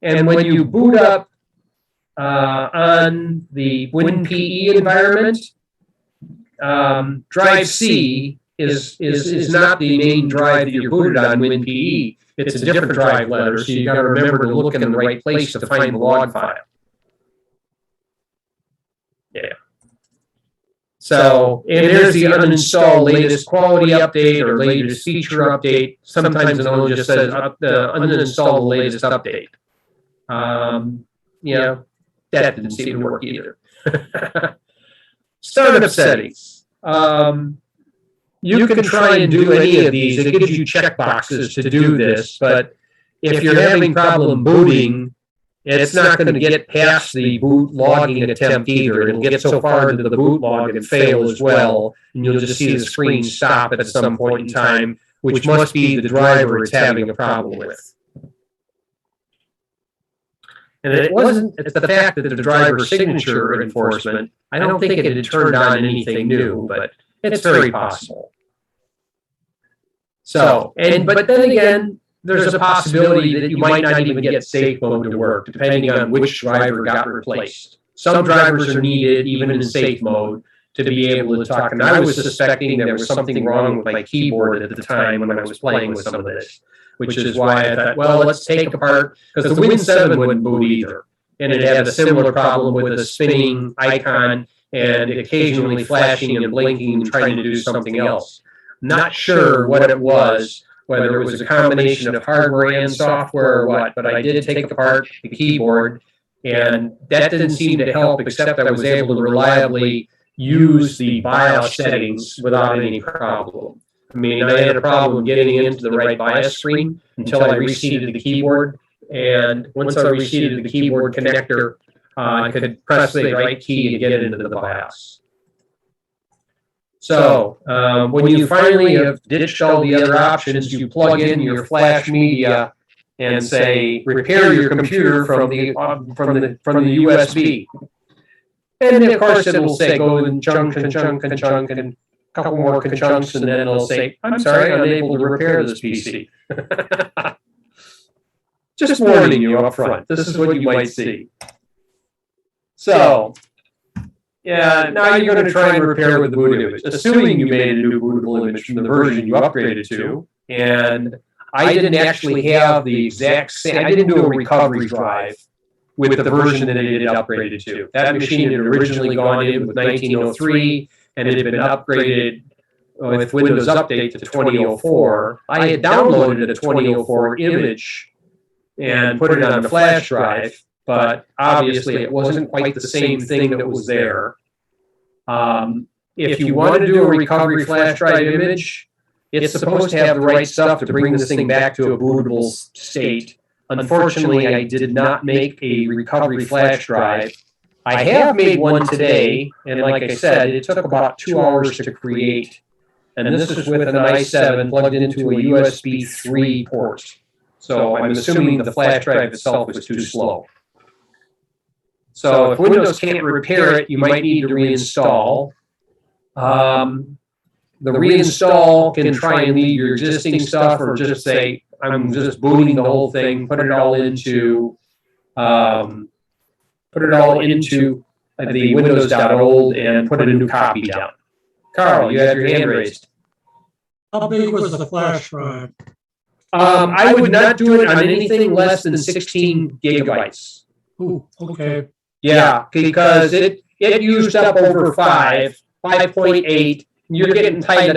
and when you boot up on the WinPE environment, drive C is not the main drive that you're booted on WinPE. It's a different drive letter, so you got to remember to look in the right place to find the log file. Yeah. So, and there's the uninstall latest quality update or latest feature update. Sometimes it only just says uninstall the latest update. Yeah, that didn't seem to work either. Startup settings. You can try and do any of these. It gives you checkboxes to do this, but if you're having problem booting, it's not going to get past the boot logging attempt either. It'll get so far into the boot log and fail as well, and you'll just see the screen stop at some point in time, which must be the driver it's having a problem with. And it's the fact that the driver signature enforcement, I don't think it had turned on anything new, but it's very possible. So, but then again, there's a possibility that you might not even get safe mode to work, depending on which driver got replaced. Some drivers are needed, even in safe mode, to be able to talk. And I was suspecting there was something wrong with my keyboard at the time when I was playing with some of this, which is why I thought, well, let's take apart, because the Win 7 wouldn't boot either. And it had a similar problem with a spinning icon and occasionally flashing and blinking and trying to do something else. Not sure what it was, whether it was a combination of hardware and software or what, but I did take apart the keyboard, and that didn't seem to help, except I was able to reliably use the BIOS settings without any problem. I mean, I had a problem getting into the right BIOS screen until I reseated the keyboard, and once I reseated the keyboard connector, I could press the right key and get into the BIOS. So when you finally have ditched all the other options, you plug in your flash media and say repair your computer from the USB. And then of course it will say go and chunk and chunk and chunk and a couple more chunks, and then it'll say, I'm sorry, unable to repair this PC. Just warning you up front. This is what you might see. So, yeah, now you're going to try and repair with the boot image, assuming you made a new bootable image from the version you upgraded to. And I didn't actually have the exact same, I didn't do a recovery drive with the version that it had upgraded to. That machine had originally gone in with 1903, and it had been upgraded with Windows Update to 2004. I had downloaded a 2004 image and put it on a flash drive, but obviously it wasn't quite the same thing that was there. If you want to do a recovery flash drive image, it's supposed to have the right stuff to bring this thing back to a bootable state. Unfortunately, I did not make a recovery flash drive. I have made one today, and like I said, it took about 2 hours to create. And this is with an i7 plugged into a USB 3 port. So I'm assuming the flash drive itself was too slow. So if Windows can't repair it, you might need to reinstall. The reinstall can try and leave your existing stuff, or just say, I'm just booting the whole thing, put it all into the Windows.old and put a new copy down. Carl, you have your hand raised. How big was the flash drive? I would not do it on anything less than 16 gigabytes. Ooh, okay. Yeah, because it used up over 5.8. You're getting tight on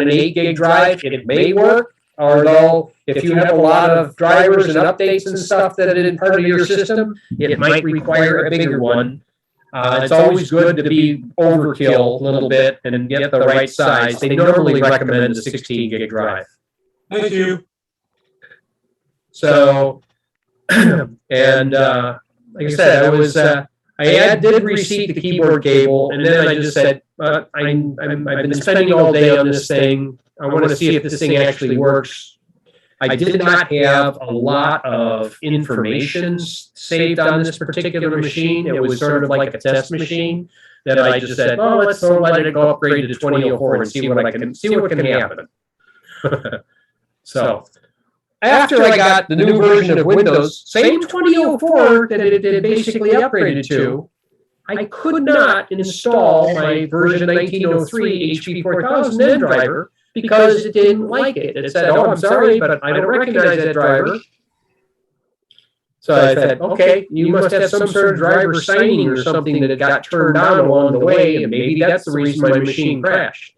an 8 gig drive. It may work, although if you have a lot of drivers and updates and stuff that are part of your system, it might require a bigger one. It's always good to be overkill a little bit and get the right size. They normally recommend a 16 gig drive. Thank you. So, and like I said, I did receipt the keyboard cable, and then I just said, I've been spending all day on this thing. I want to see if this thing actually works. I did not have a lot of information saved on this particular machine. It was sort of like a test machine that I just said, oh, let's let it go upgrade to 2004 and see what can happen. So after I got the new version of Windows, same 2004 that it basically upgraded to, I could not install my version 1903 HP 4000 N driver because it didn't like it. It said, oh, I'm sorry, but I don't recognize that driver. So I said, okay, you must have some sort of driver signing or something that got turned on along the way, and maybe that's the reason my machine crashed.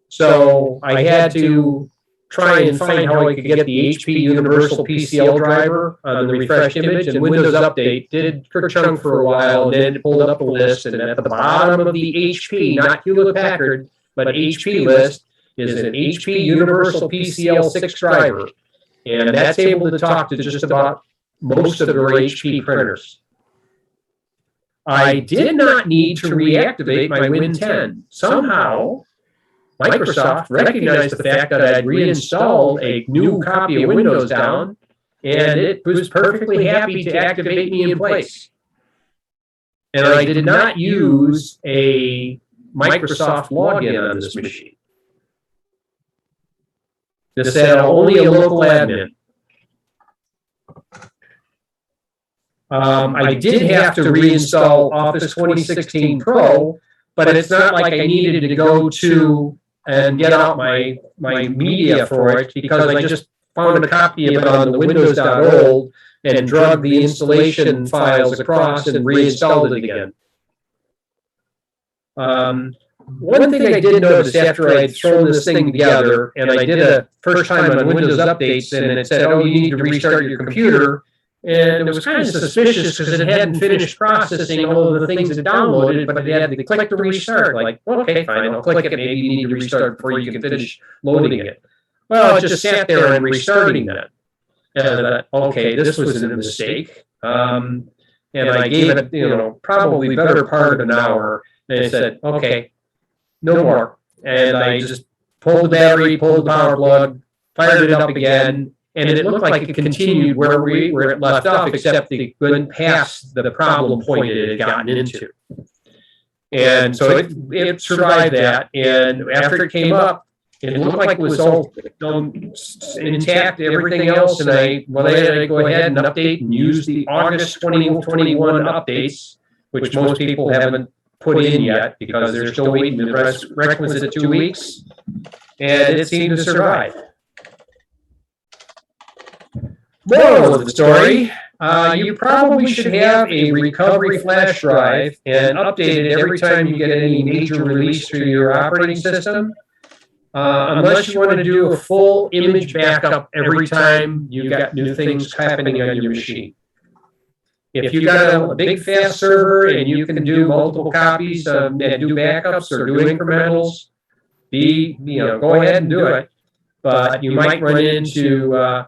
So I had to try and find how I could get the HP Universal PCL driver on the refreshed image, and Windows Update did chunk for a while, and then it pulled up a list, and at the bottom of the HP, not Hewlett-Packard, but HP list, is an HP Universal PCL 6 driver, and that's able to talk to just about most of your HP printers. I did not need to reactivate my Win 10. Somehow, Microsoft recognized the fact that I had reinstalled a new copy of Windows down, and it was perfectly happy to activate me in place. And I did not use a Microsoft login on this machine. This said only a local admin. I did have to reinstall Office 2016 Pro, but it's not like I needed to go to and get out my media for it, because I just found a copy of it on the Windows.old and drug the installation files across and reinstalled it again. One thing I did notice after I had thrown this thing together, and I did a first time on Windows updates, and it said, oh, you need to restart your computer. And it was kind of suspicious because it hadn't finished processing all of the things it downloaded, but it had to click to restart. Like, okay, fine, I'll click it. Maybe you need to restart before you can finish loading it. Well, it just sat there and restarting that. And I thought, okay, this was a mistake. And I gave it, probably better part of an hour. And it said, okay, no more. And I just pulled the battery, pulled the power plug, fired it up again. And it looked like it continued where it left off, except it went past the problem point it had gotten into. And so it survived that. And after it came up, it looked like it was all intact, everything else. And I went ahead and go ahead and update and use the August 2021 updates, which most people haven't put in yet because they're still waiting the requisite 2 weeks. And it seemed to survive. Moral of the story, you probably should have a recovery flash drive and update it every time you get any major release through your operating system, unless you want to do a full image backup every time you've got new things happening on your machine. If you've got a big fast server and you can do multiple copies and do backups or do incrementals, go ahead and do it. But you might run into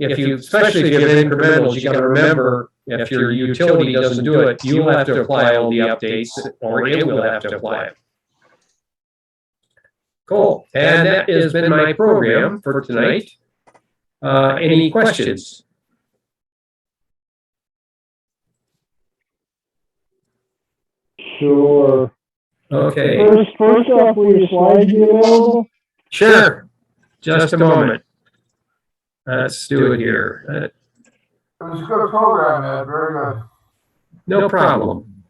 especially if you have incrementals, you got to remember if your utility doesn't do it, you'll have to apply all the updates, or it will have to apply it. Cool. And that has been my program for tonight. Any questions? Sure. Okay. First off, will your slides be available? Sure. Just a moment. Let's do it here. It was a good program, Ed. Very good. No problem.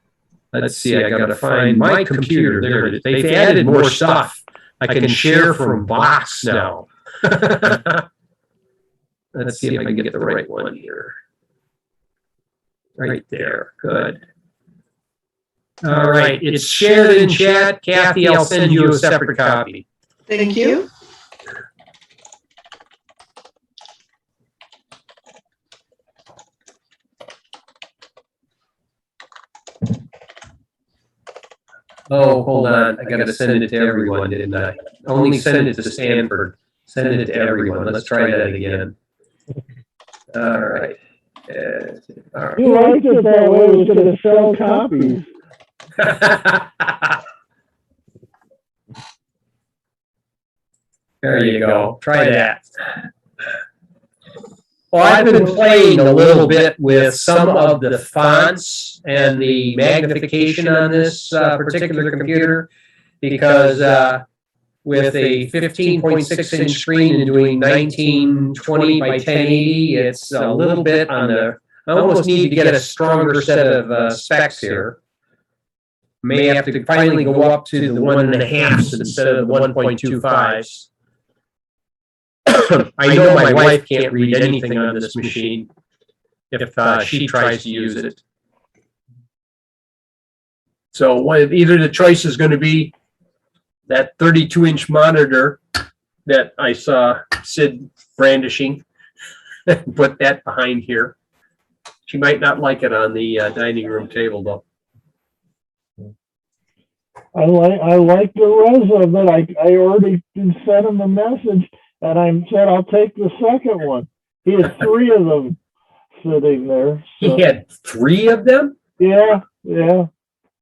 let's see, I gotta find my computer. There it is. They've added more stuff. I can share from Box now. Let's see if I can get the right one here. Right there, good. All right, it's shared in chat. Kathy, I'll send you a separate copy. Thank you. Oh, hold on. I gotta send it to everyone, didn't I? Only send it to Stanford. Send it to everyone. Let's try that again. All right. All right. You liked it that way, it was going to sell copies. There you go. Try that. Well, I've been playing a little bit with some of the fonts and the magnification on this particular computer because with a 15.6-inch screen and doing 1920 by 1080, it's a little bit on the, I almost need to get a stronger set of specs here. May have to finally go up to the 1.5s instead of the 1.25s. I know my wife can't read anything on this machine if she tries to use it. So either the choice is going to be that 32-inch monitor that I saw Sid brandishing, put that behind here. She might not like it on the dining room table, though. I like the res of it. I already sent him a message, and I said I'll take the second one. He had 3 of them sitting there. So. He had 3 of them? Yeah, yeah.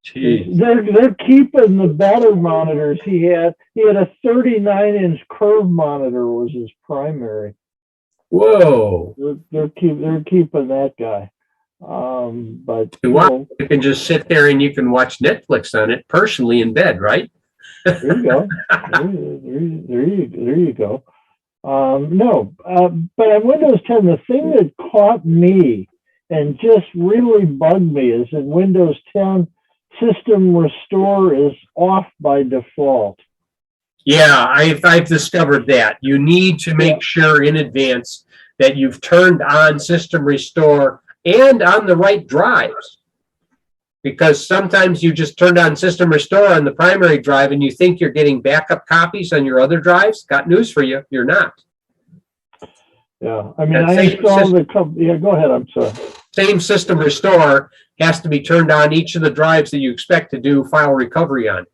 Jeez. They're keeping the better monitors. He had a 39-inch curved monitor was his primary. Whoa. They're keeping that guy. But you can just sit there and you can watch Netflix on it personally in bed, right? There you go. there you go. But on Windows 10, the thing that caught me and just really bugged me is that Windows 10 System Restore is off by default. Yeah, I've discovered that. You need to make sure in advance that you've turned on System Restore and on the right drives. Because sometimes you just turned on System Restore on the primary drive and you think you're getting backup copies on your other drives. Got news for you, you're not. Yeah, I mean, I installed a couple. Yeah, go ahead, I'm sorry. Same System Restore has to be turned on each of the drives that you expect to do file recovery on.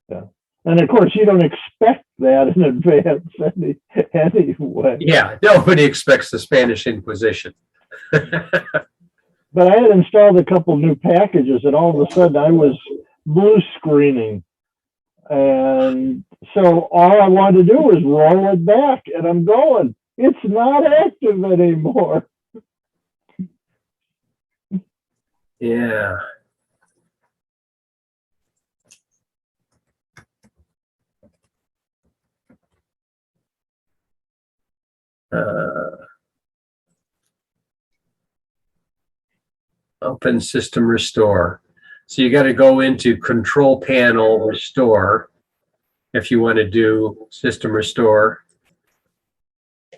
Yeah, and of course you don't expect that in advance anyway. Yeah, nobody expects the Spanish Inquisition. But I had installed a couple new packages, and all of a sudden I was blue screening, and so all I wanted to do was roll it back, and I'm going. It's not active anymore. Yeah. Open System Restore. So you got to go into Control Panel Restore if you want to do System Restore.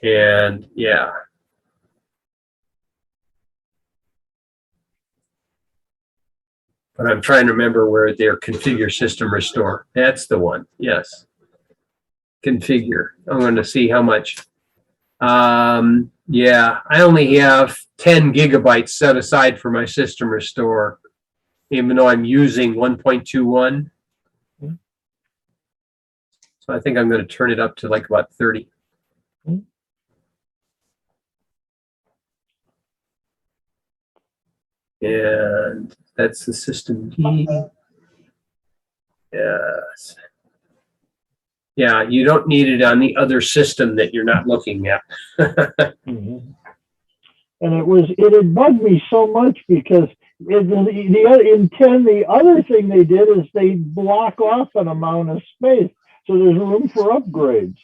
And yeah. But I'm trying to remember where they're Configure System Restore. That's the one. Yes. Configure. I'm going to see how much. Yeah, I only have 10 gigabytes set aside for my System Restore, even though I'm using 1.21. So I think I'm going to turn it up to like about 30. And that's the system key. Yes. Yeah, you don't need it on the other system that you're not looking at. And it had bugged me so much because in 10, the other thing they did is they block off an amount of space. So there's room for upgrades.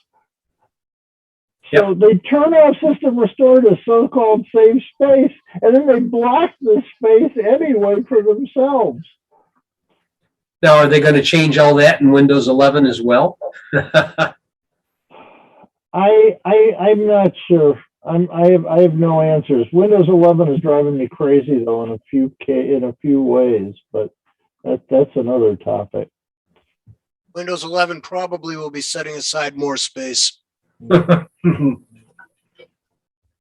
So they turn off system restore to so-called save space, and then they block the space anyway for themselves. Now, are they going to change all that in Windows 11 as well? I'm not sure. I have no answers. Windows 11 is driving me crazy though in a few ways, but that's another topic. Windows 11 probably will be setting aside more space.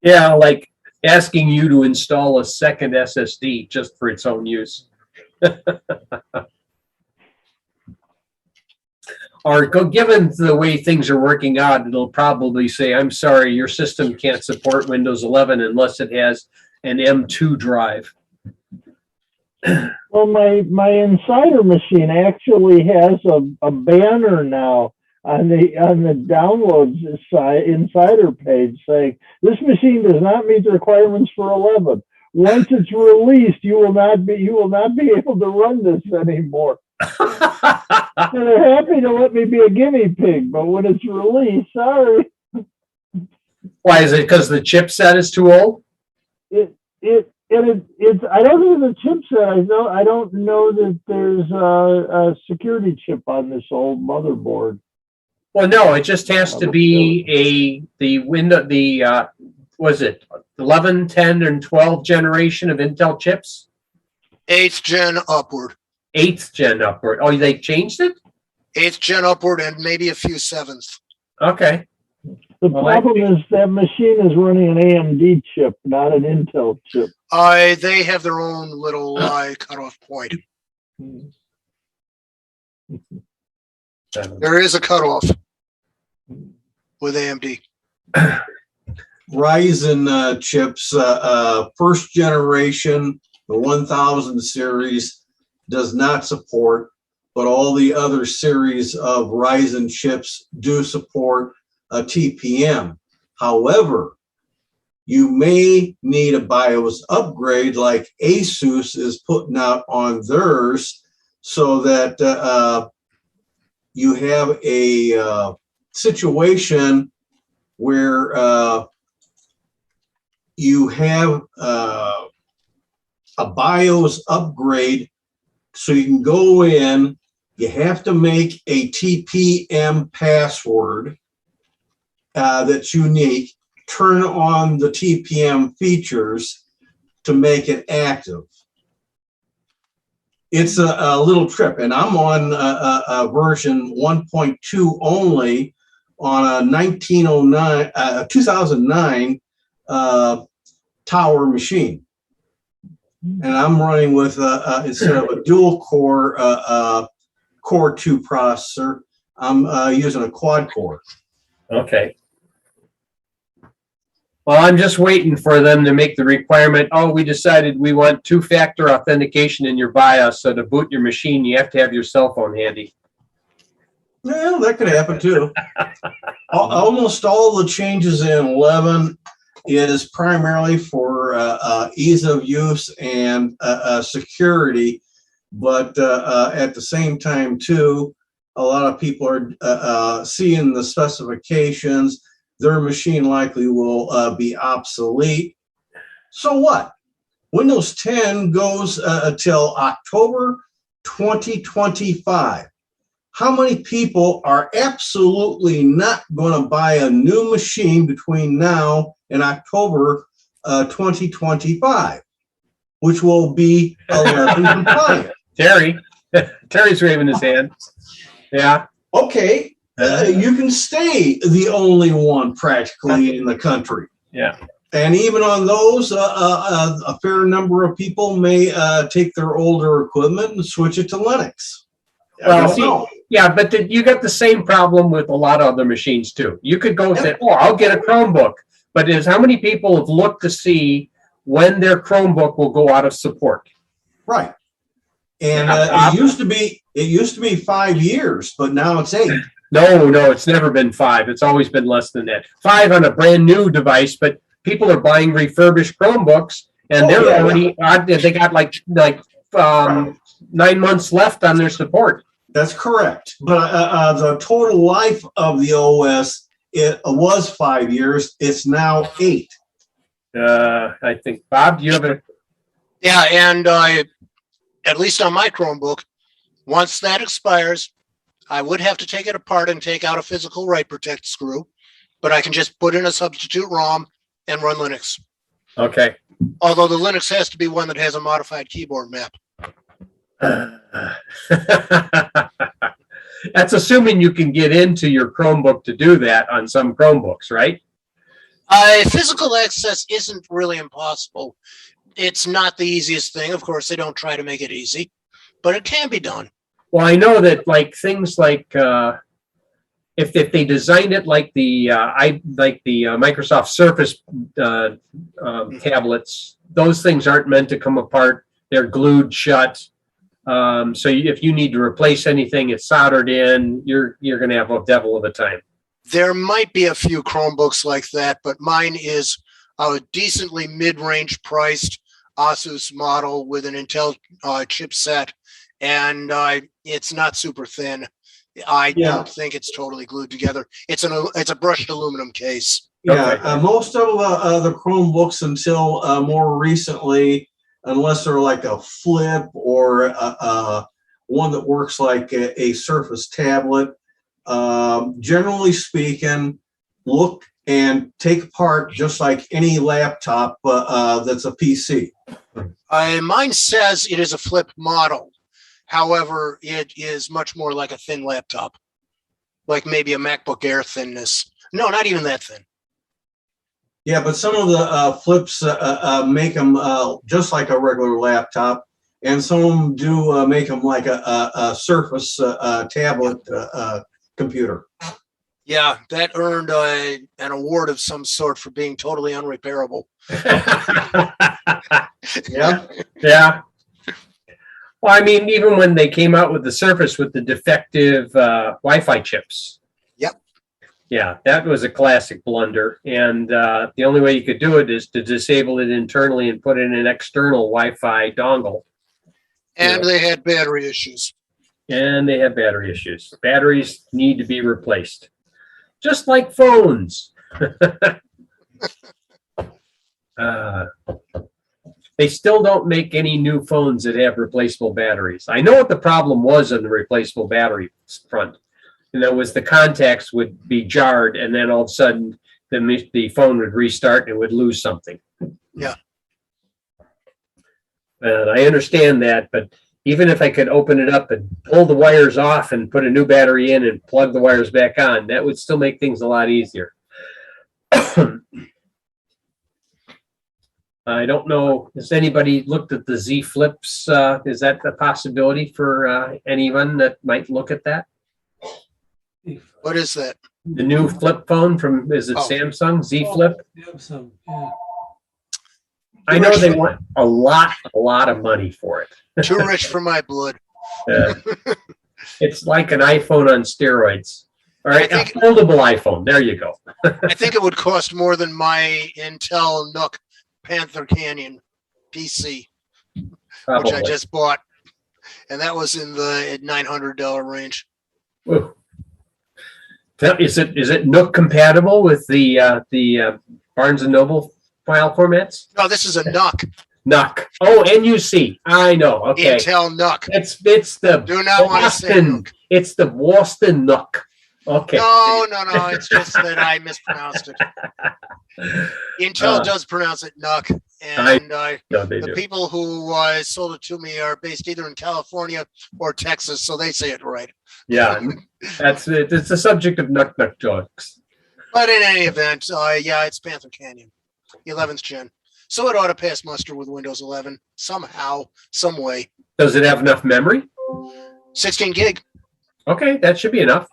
Yeah, like asking you to install a second SSD just for its own use. Or given the way things are working out, it'll probably say, I'm sorry, your system can't support Windows 11 unless it has an M2 drive. Well, my Insider machine actually has a banner now on the downloads side, Insider page saying this machine does not meet the requirements for 11. Once it's released, you will not be able to run this anymore. So they're happy to let me be a guinea pig, but when it's released, sorry. Why is it? Because the chipset is too old? It's I don't think the chipset. I don't know that there's a security chip on this old motherboard. Well, no, it just has to be was it 11, 10, and 12 generation of Intel chips? 8th gen upward. 8th gen upward. Oh, they changed it? 8th gen upward and maybe a few 7th. Okay. The problem is that machine is running an AMD chip, not an Intel chip. They have their own little cutoff point. There is a cutoff with AMD. Ryzen chips, first generation, the 1000 series does not support, but all the other series of Ryzen chips do support a TPM. However, you may need a BIOS upgrade like Asus is putting out on theirs so that you have a situation where you have a BIOS upgrade, so you can go in, you have to make a TPM password that's unique, turn on the TPM features to make it active. It's a little trip, and I'm on a version 1.2 only on a 2009 Tower machine. And I'm running with instead of a dual core Core 2 processor, I'm using a quad core. Okay. Well, I'm just waiting for them to make the requirement. Oh, we decided we want two-factor authentication in your BIOS, so to boot your machine, you have to have your cell phone handy. Well, that could happen too. Almost all the changes in 11 is primarily for ease of use and security, but at the same time too, a lot of people are seeing the specifications. Their machine likely will be obsolete. So what? Windows 10 goes until October 2025. How many people are absolutely not going to buy a new machine between now and October 2025, which will be 11 compliant? Terry's waving his hand. Yeah. Okay. You can stay the only one practically in the country. Yeah. And even on those, a fair number of people may take their older equipment and switch it to Linux. Well, yeah, but you got the same problem with a lot of other machines too. You could go and say, "Oh, I'll get a Chromebook," but how many people have looked to see when their Chromebook will go out of support? Right. And it used to be 5 years, but now it's 8. No, it's never been 5. It's always been less than that. 5 on a brand new device, but people are buying refurbished Chromebooks, and they got like 9 months left on their support. That's correct. But the total life of the OS It was 5 years. It's now 8. I think, Bob, do you have a, Yeah, and at least on my Chromebook, once that expires, I would have to take it apart and take out a physical write protect screw, but I can just put in a substitute ROM and run Linux. okay. Although the Linux has to be one that has a modified keyboard map. That's assuming you can get into your Chromebook to do that on some Chromebooks, right? Physical access isn't really impossible. It's not the easiest thing. Of course, they don't try to make it easy, but it can be done. Well, I know that like things like if they designed it like the Microsoft Surface tablets, those things aren't meant to come apart. They're glued shut. So if you need to replace anything, it's soldered in. You're going to have a devil of a time. There might be a few Chromebooks like that, but mine is a decently mid-range priced Asus model with an Intel chipset, and it's not super thin. I don't think it's totally glued together. It's a brushed aluminum case. Yeah, Okay. most of the Chromebooks until more recently, unless they're like a flip or one that works like a Surface tablet, generally speaking, look and take apart just like any laptop that's a PC. Mine says it is a flip model. However, it is much more like a thin laptop, like maybe a MacBook Air thinness. No, not even that thin. Yeah, but some of the flips make them just like a regular laptop, and some of them do make them like a Surface tablet computer. Yeah, that earned an award of some sort for being totally unrepairable. Yeah. Yeah. Well, I mean, even when they came out with the Surface with the defective Wi-Fi chips. Yep. Yeah, that was a classic blunder. And the only way you could do it is to disable it internally and put in an external Wi-Fi dongle. And they had battery issues. And they have battery issues. Batteries need to be replaced. Just like phones. They still don't make any new phones that have replaceable batteries. I know what the problem was on the replaceable battery front. And that was the contacts would be jarred, and then all of a sudden the phone would restart and it would lose something. Yeah. And I understand that, but even if I could open it up and pull the wires off and put a new battery in and plug the wires back on, that would still make things a lot easier. I don't know, has anybody looked at the Z Flips? Is that a possibility for anyone that might look at that? What is that? The new flip phone from, is it Samsung, Z Flip? Yeah. I know they want a lot of money for it. Too rich for my blood. It's like an iPhone on steroids. All right, a foldable iPhone. There you go. I think it would cost more than my Intel NUC Panther Canyon PC, Probably. which I just bought. And that was in the $900 range. Woo. Is it NUC compatible with the Barnes and Noble file formats? No, this is a NUC. NUC. Oh, NUC. I know. Okay. Intel NUC. It's the Do not want to say Boston. NUC. It's the Boston NUC. Okay. No. It's just that I mispronounced it. Intel does pronounce it NUC, and No, they the do. people who sold it to me are based either in California or Texas, so they say it right. Yeah, that's it. It's the subject of NUC jokes. But in any event, it's Panther Canyon, 11th gen. So it ought to pass muster with Windows 11 somehow, some way. Does it have enough memory? 16 gig. Okay, that should be enough.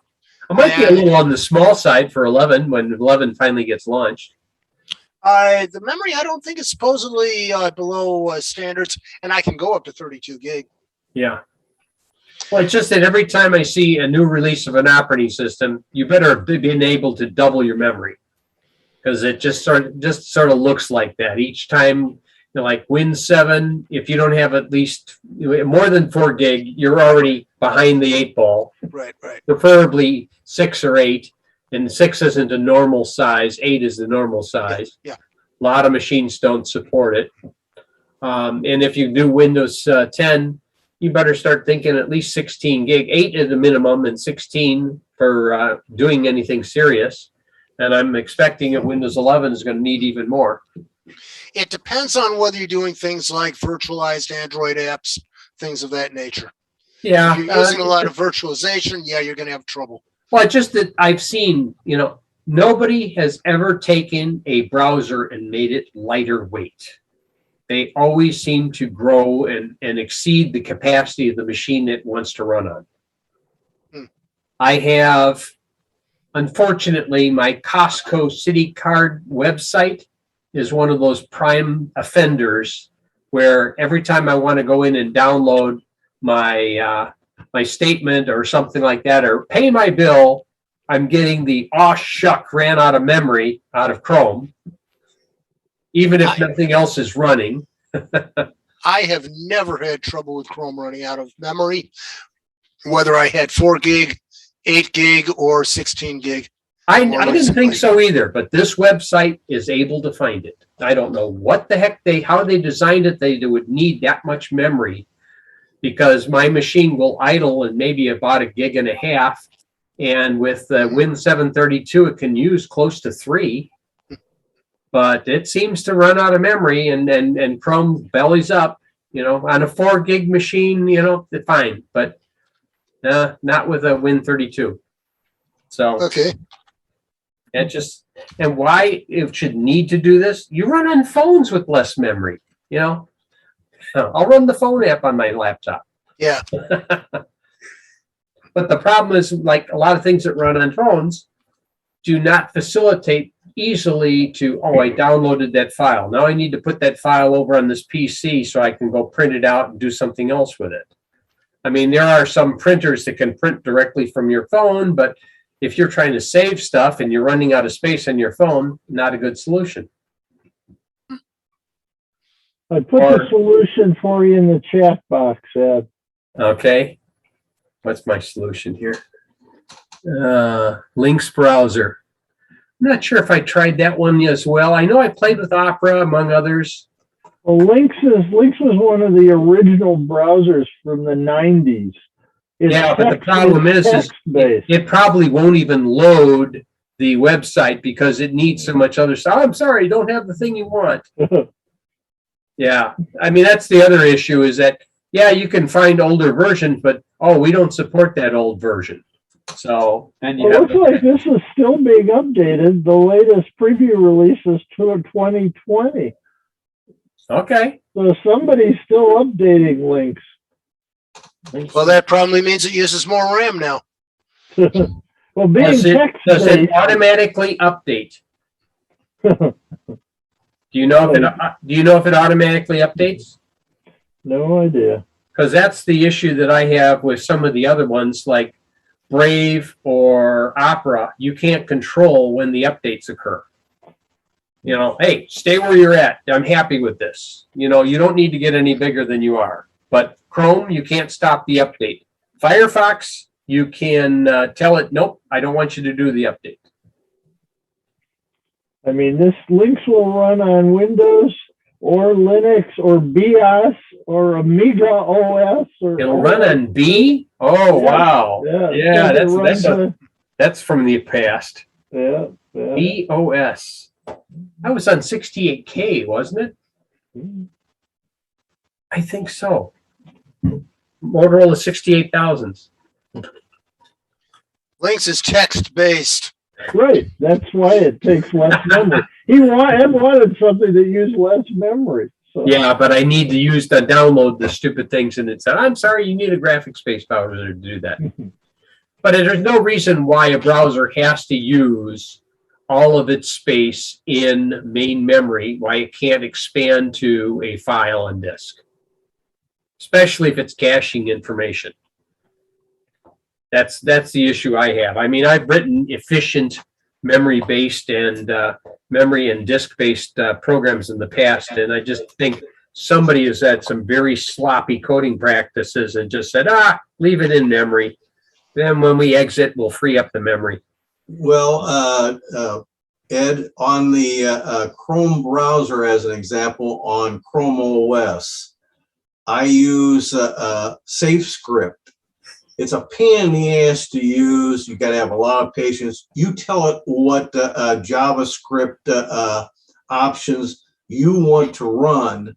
It might be a little on the small side for 11 when 11 finally gets launched. The memory, I don't think is supposedly below standards, and I can go up to 32 gig. Yeah. Well, it's just that every time I see a new release of an operating system, you better be able to double your memory, because it just sort of looks like that each time. Like Win 7, if you don't have at least more than 4 gig, you're already behind the 8 ball. Right. Preferably 6 or 8, And 6 isn't a normal size. 8 is the normal size. Yeah. A lot of machines don't support it. And if you do Windows 10, you better start thinking at least 16 gig. 8 is the minimum, and 16 for doing anything serious. And I'm expecting that Windows 11 is going to need even more. It depends on whether you're doing things like virtualized Android apps, things of that nature. Yeah. If you're using a lot of virtualization, yeah, you're going to have trouble. Well, it's just that I've seen, nobody has ever taken a browser and made it lighter weight. They always seem to grow and exceed the capacity of the machine it wants to run on. I have, unfortunately, my Costco City Card website is one of those prime offenders where every time I want to go in and download my my statement or something like that, or pay my bill, I'm getting the shuck, ran out of memory out of Chrome, even if nothing else is running. I have never had trouble with Chrome running out of memory, whether I had 4 gig, 8 gig, or 16 gig. I didn't think so either, but this website is able to find it. I don't know what the heck how they designed it. They would need that much memory, because my machine will idle in maybe about 1.5 gigs. And with Win 732, it can use close to 3. But it seems to run out of memory, and Chrome bellies up, on a 4 gig machine, fine. But not with a Win 32. So okay. And why it should need to do this? You run on phones with less memory, I'll run the phone app on my laptop. Yeah. But the problem is, like a lot of things that run on phones do not facilitate easily to, I downloaded that file. Now I need to put that file over on this PC so I can go print it out and do something else with it. I mean, there are some printers that can print directly from your phone, but if you're trying to save stuff and you're running out of space on your phone, not a good solution. I put the solution for you in the chat box, Ed. Okay. What's my solution here? Links browser. I'm not sure if I tried that one as well. I know I played with Opera, among others. Well, Lynx was one of the original browsers from the 90s. It's but the problem is it probably won't even load the website because it needs so much other stuff. I'm sorry, you don't have the thing you want. Yeah, I mean, that's the other issue is that, you can find older versions, but, we don't support that old version. So, and it looks like this is still being updated. The latest preview release is 2020. Okay. So somebody's still updating Lynx. Well, that probably means it uses more RAM now. Well, being text-based, does it automatically update? Do you know if it automatically updates? No idea. Because that's the issue that I have with some of the other ones, like Brave or Opera. You can't control when the updates occur. Hey, stay where you're at. I'm happy with this. You don't need to get any bigger than you are. But Chrome, you can't stop the update. Firefox, you can tell it, nope, I don't want you to do the update. I mean, this Lynx will run on Windows or Linux or BIOS or Amiga OS. It'll run on B? Oh, wow. Yeah, that's from the past. Yeah. BOS. That was on 68K, wasn't it? I think so. Motorola 68,000s. Lynx is text-based. Right. That's why it takes less memory. Ed wanted something that used less memory. So. Yeah, but I need to download the stupid things, and it said, I'm sorry, you need a graphics-based browser to do that. But there's no reason why a browser has to use all of its space in main memory, why it can't expand to a file on disk, especially if it's caching information. That's the issue I have. I mean, I've written efficient memory-based and memory and disk-based programs in the past, and I just think somebody has had some very sloppy coding practices and just said, leave it in memory. Then when we exit, we'll free up the memory. Well, Ed, on the Chrome browser, as an example, on Chrome OS, I use SafeScript. It's a pain in the ass to use. You got to have a lot of patience. You tell it what JavaScript options you want to run.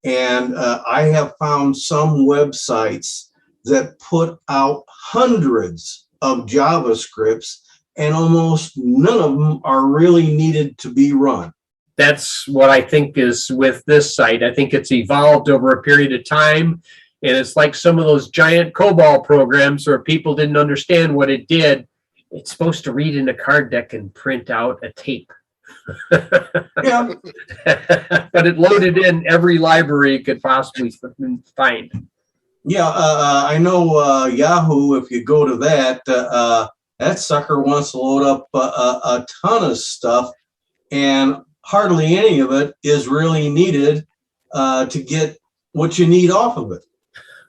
And I have found some websites that put out hundreds of JavaScripts, and almost none of them are really needed to be run. That's what I think is with this site. I think it's evolved over a period of time. And it's like some of those giant COBOL programs where people didn't understand what it did. It's supposed to read in a card deck and print out a tape. Yeah. But it loaded in every library it could possibly find. Yeah, I know Yahoo, if you go to that, that sucker wants to load up a ton of stuff, and hardly any of it is really needed to get what you need off of it.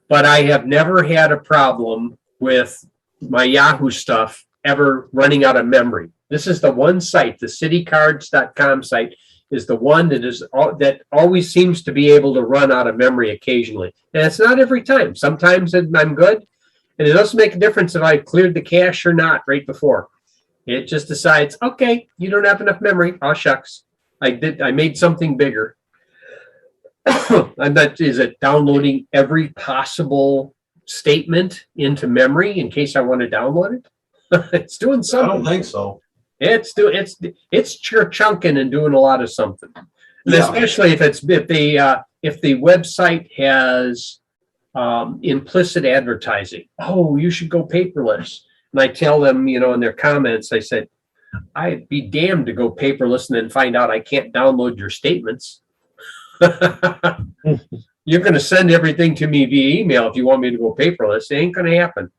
But I have never had a problem with my Yahoo stuff ever running out of memory. This is the one site, the citycards.com site, is the one that always seems to be able to run out of memory occasionally. And it's not every time. Sometimes I'm good, and it doesn't make a difference if I cleared the cache or not right before. It just decides, okay, you don't have enough memory. Oh, shucks. I made something bigger. I'm not, is it downloading every possible statement into memory in case I want to download it? It's doing something. I don't think so. It's chunking and doing a lot of something. And Yeah. especially if the website has implicit advertising. Oh, you should go paperless. And I tell them, in their comments, I said, I'd be damned to go paperless and then find out I can't download your statements. You're going to send everything to me via email if you want me to go paperless. It ain't going to happen.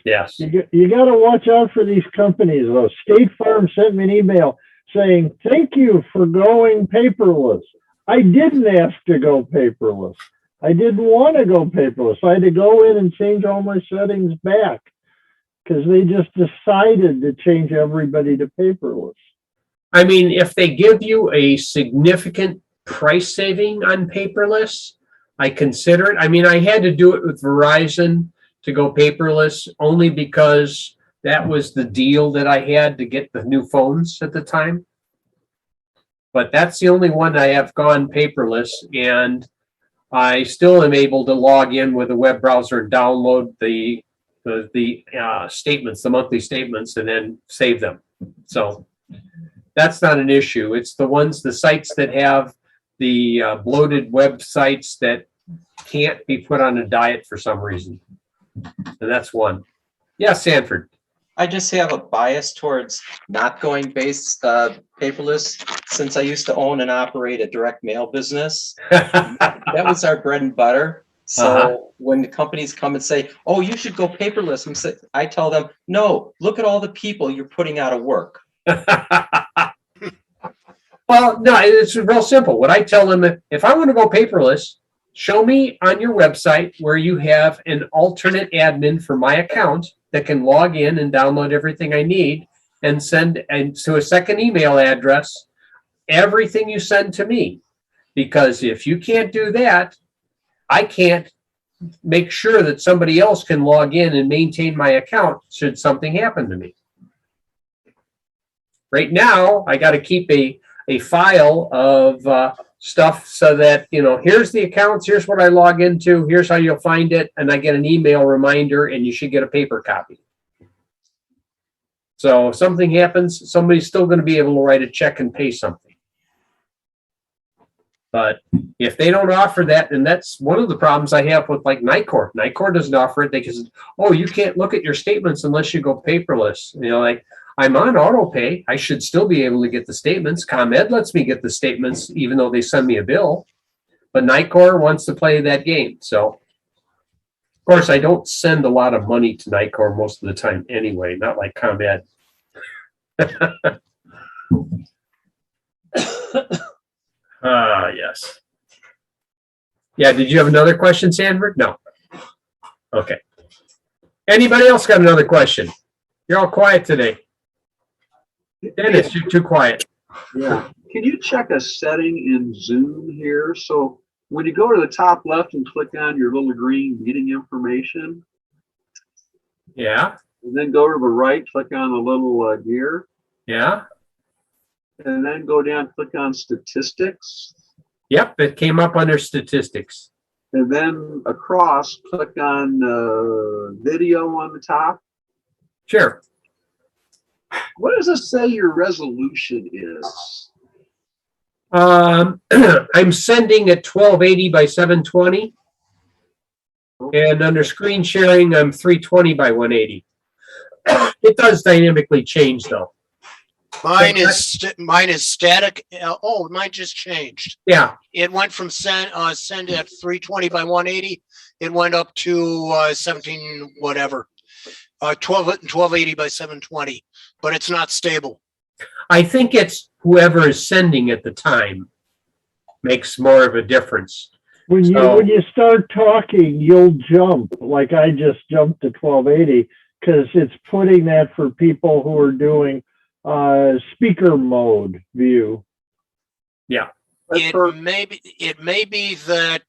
Yes. You got to watch out for these companies, though. State Farm sent me an email saying, thank you for going paperless. I didn't ask to go paperless. I didn't want to go paperless. I had to go in and change all my settings back because they just decided to change everybody to paperless. I mean, if they give you a significant price saving on paperless, I consider it. I mean, I had to do it with Verizon to go paperless only because that was the deal that I had to get the new phones at the time. But that's the only one I have gone paperless, and I still am able to log in with a web browser and download the statements, the monthly statements, and then save them. So that's not an issue. It's the sites that have the bloated websites that can't be put on a diet for some reason. And that's one. Yeah, Sanford. I just have a bias towards not going paperless since I used to own and operate a direct mail business. That was our bread and butter. So when the companies come and say, oh, you should go paperless, I tell them, no, look at all the people you're putting out of work. Well, no, it's real simple. What I tell them, if I want to go paperless, show me on your website where you have an alternate admin for my account that can log in and download everything I need and send to a second email address everything you send to me. Because if you can't do that, I can't make sure that somebody else can log in and maintain my account should something happen to me. Right now, I got to keep a file of stuff so that, here's the accounts, here's what I log into, here's how you'll find it, and I get an email reminder, and you should get a paper copy. So if something happens, somebody's still going to be able to write a check and pay something. But if they don't offer that, and that's one of the problems I have with like Nicor. Nicor doesn't offer it because, oh, you can't look at your statements unless you go paperless. I'm on auto pay. I should still be able to get the statements. ComEd lets me get the statements even though they send me a bill. But Nicor wants to play that game. So, of course, I don't send a lot of money to Nicor most of the time anyway, not like ComEd. Yes. Yeah, did you have another question, Sanford? No. Okay. Anybody else got another question? You're all quiet today. Dennis, you're too quiet. Yeah. Can you check a setting in Zoom here? So when you go to the top left and click on your little green meeting information, Yeah, and then go to the right, click on the little gear, yeah. and then go down, click on statistics, Yep, it came up under statistics. and then across, click on video on the top. Sure. What does it say your resolution is? I'm sending at 1280 by 720. And under screen sharing, I'm 320 by 180. It does dynamically change though. Mine is static. Oh, mine just changed. Yeah, It went from send at 320 by 180. It went up to 17 whatever, 1280 by 720. But it's not stable. I think it's whoever is sending at the time makes more of a difference. When you start talking, you'll jump. Like I just jumped to 1280 because it's putting that for people who are doing speaker mode view. Yeah. It may be that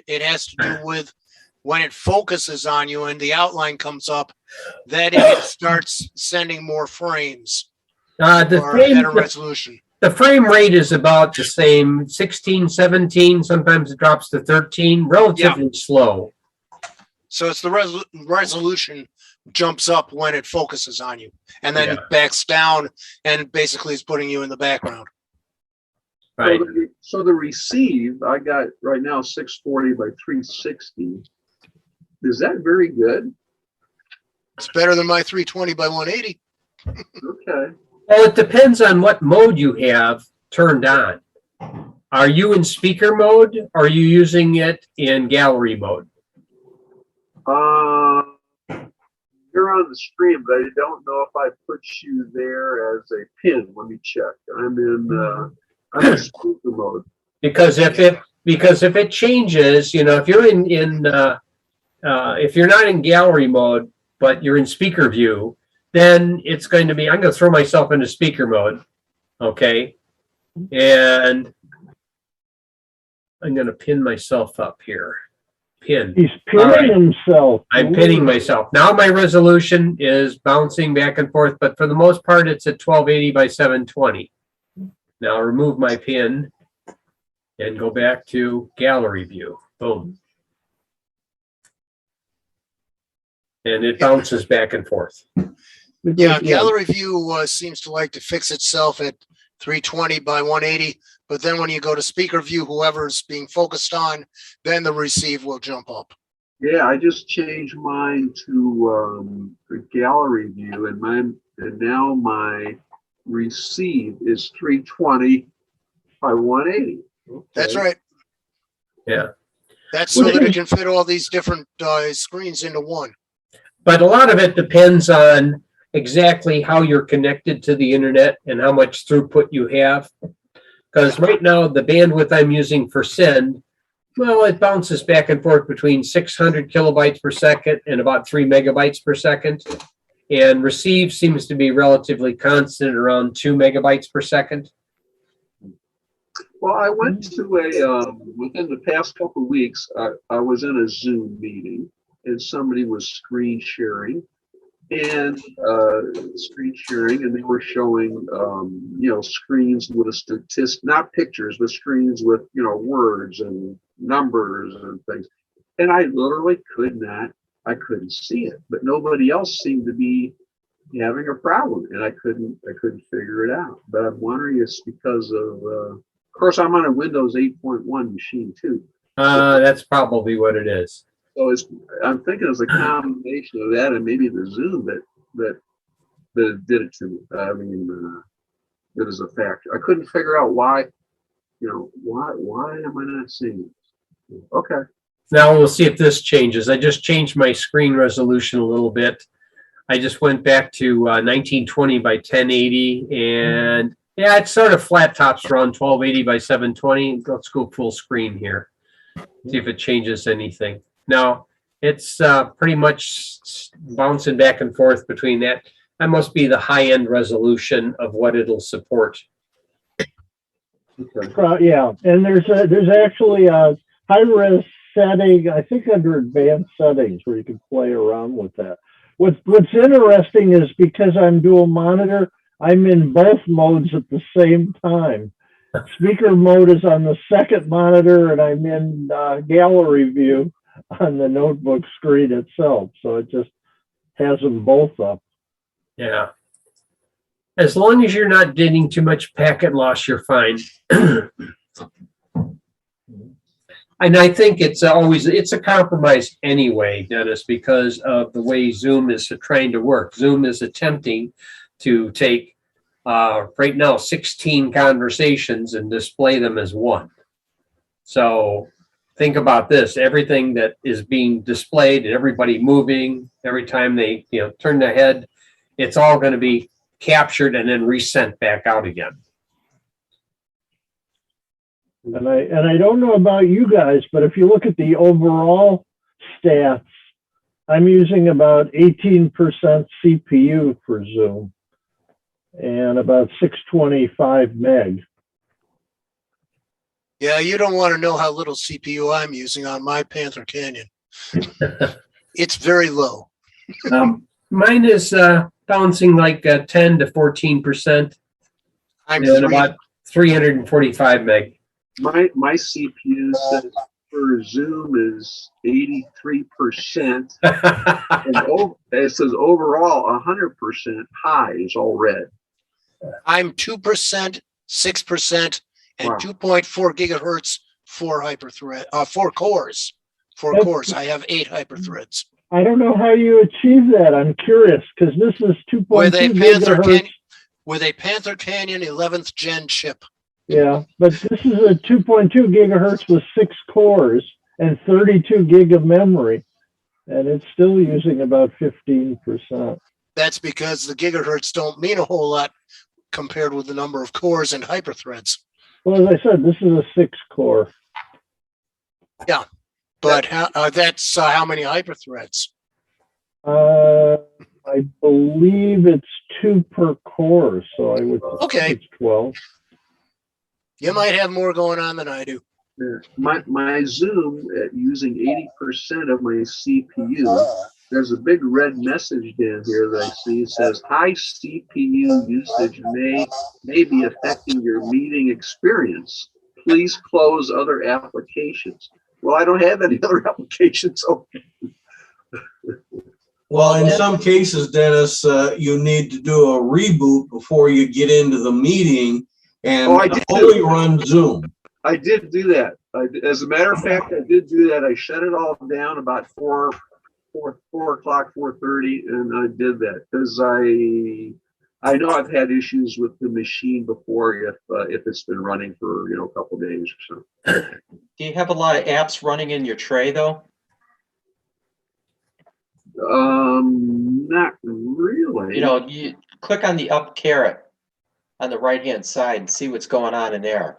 it has to do with when it focuses on you and the outline comes up, that it starts sending more frames or better resolution. The frame rate is about the same, 16, 17, sometimes it drops to 13, relatively slow. So it's the resolution jumps up when it focuses on you and then it backs down and basically is putting you in the background. Right. So the receive, I got right now 640 by 360. Is that very good? It's better than my 320 by 180. Okay. Well, it depends on what mode you have turned on. Are you in speaker mode? Or are you using it in gallery mode? You're on the screen, but I don't know if I put you there as a pin. Let me check. I'm in speaker mode. Because if it changes, if you're if you're not in gallery mode, but you're in speaker view, then it's going to be, I'm going to throw myself into speaker mode. Okay. And I'm going to pin myself up here. Pin. He's pinning himself. I'm pinning myself. Now my resolution is bouncing back and forth, but for the most part, it's at 1280 by 720. Now remove my pin and go back to gallery view. Boom. And it bounces back and forth. Yeah, gallery view seems to like to fix itself at 320 by 180, but then when you go to speaker view, whoever's being focused on, then the receive will jump up. Yeah, I just changed mine to the gallery view, and now my receive is 320 by 180. Okay. That's right. Yeah. That's so that it can fit all these different screens into one. But a lot of it depends on exactly how you're connected to the internet and how much throughput you have. Because right now, the bandwidth I'm using for send, well, it bounces back and forth between 600 kilobytes per second and about 3 megabytes per second. And receive seems to be relatively constant around 2 megabytes per second. Well, I went to within the past couple of weeks, I was in a Zoom meeting and somebody was screen sharing and they were showing, screens with a statistic, not pictures, but screens with, words and numbers and things. And I literally I couldn't see it, but nobody else seemed to be having a problem, and I couldn't figure it out. But I'm wondering it's because of course, I'm on a Windows 8.1 machine too. That's probably what it is. So I'm thinking it's a combination of that and maybe the Zoom that did it to me. I mean, it is a factor. I couldn't figure out why. Why am I not seeing it? Okay. Now we'll see if this changes. I just changed my screen resolution a little bit. I just went back to 1920 by 1080, and yeah, it's sort of flat tops around 1280 by 720. Let's go full screen here. See if it changes anything. Now, It's pretty much bouncing back and forth between that. That must be the high-end resolution of what it'll support. Yeah, and there's actually a high-res setting, I think under advanced settings, where you can play around with that. What's interesting is because I'm dual monitor, I'm in both modes at the same time. Speaker mode is on the second monitor, and I'm in gallery view on the notebook screen itself. So it just has them both up. Yeah. As long as you're not getting too much packet loss, you're fine. And I think it's a compromise anyway, Dennis, because of the way Zoom is trying to work. Zoom is attempting to take right now 16 conversations and display them as one. So think about this: everything that is being displayed and everybody moving every time they turn their head, it's all going to be captured and then resent back out again. And I don't know about you guys, but if you look at the overall stats, I'm using about 18% CPU for Zoom and about 625 meg. Yeah, you don't want to know how little CPU I'm using on my Panther Canyon. It's very low. Mine is bouncing like 10 to 14%. I'm and about 345 meg. My CPU says for Zoom is 83%. And it says overall 100% high is all red. I'm 2%, 6%, and Wow. 2.4 gigahertz for four cores. I have 8 hyperthreads. I don't know how you achieve that. I'm curious because this is 2.2 gigahertz. With a Panther Canyon 11th gen chip. Yeah, but this is a 2.2 gigahertz with 6 cores and 32 gig of memory, and it's still using about 15%. That's because the gigahertz don't mean a whole lot compared with the number of cores and hyperthreads. Well, as I said, this is a 6 core. Yeah, but that's how many hyperthreads? I believe it's 2 per core, so I would think it's 12. You might have more going on than I do. My Zoom using 80% of my CPU, there's a big red message down here that I see. It says high CPU usage may be affecting your meeting experience. Please close other applications. Well, I don't have any other applications open. Well, in some cases, Dennis, you need to do a reboot before you get into the meeting and fully run Zoom. I did do that. As a matter of fact, I did do that. I shut it all down about 4 o'clock, 4:30, and I did that because I know I've had issues with the machine before if it's been running for a couple of days or so. Do you have a lot of apps running in your tray though? Not really. You click on the up caret on the right-hand side and see what's going on in there.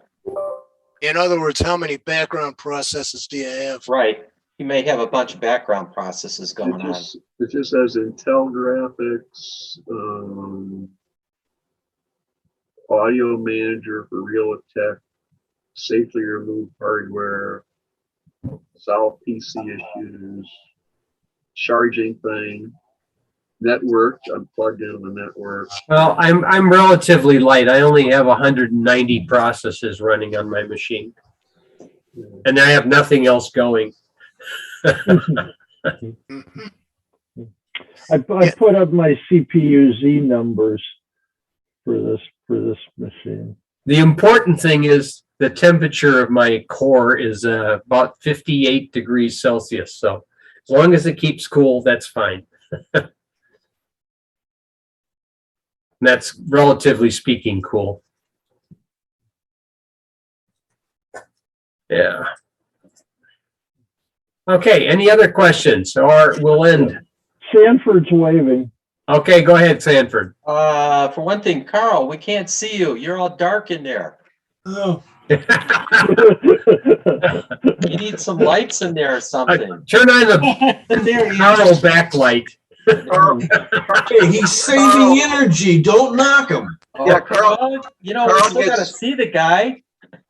In other words, how many background processes do you have? Right. You may have a bunch of background processes going on. It just says Intel graphics, audio manager for Realtek, safely remove hardware, solve PC issues, charging thing, network. I'm plugged into the network. Well, I'm relatively light. I only have 190 processes running on my machine, and I have nothing else going. I put up my CPU-Z numbers for this machine. The important thing is the temperature of my core is about 58 degrees Celsius. So as long as it keeps cool, that's fine. That's relatively speaking cool. Yeah. Okay, any other questions, or we'll end? Sanford's waving. Okay, go ahead, Sanford. For one thing, Carl, we can't see you. You're all dark in there. Oh, You need some lights in there or something. Turn on the Carl backlight. Hey, he's saving energy. Don't knock him. Yeah, Carl- Well, you know, Carl we still gotta gets- see the guy.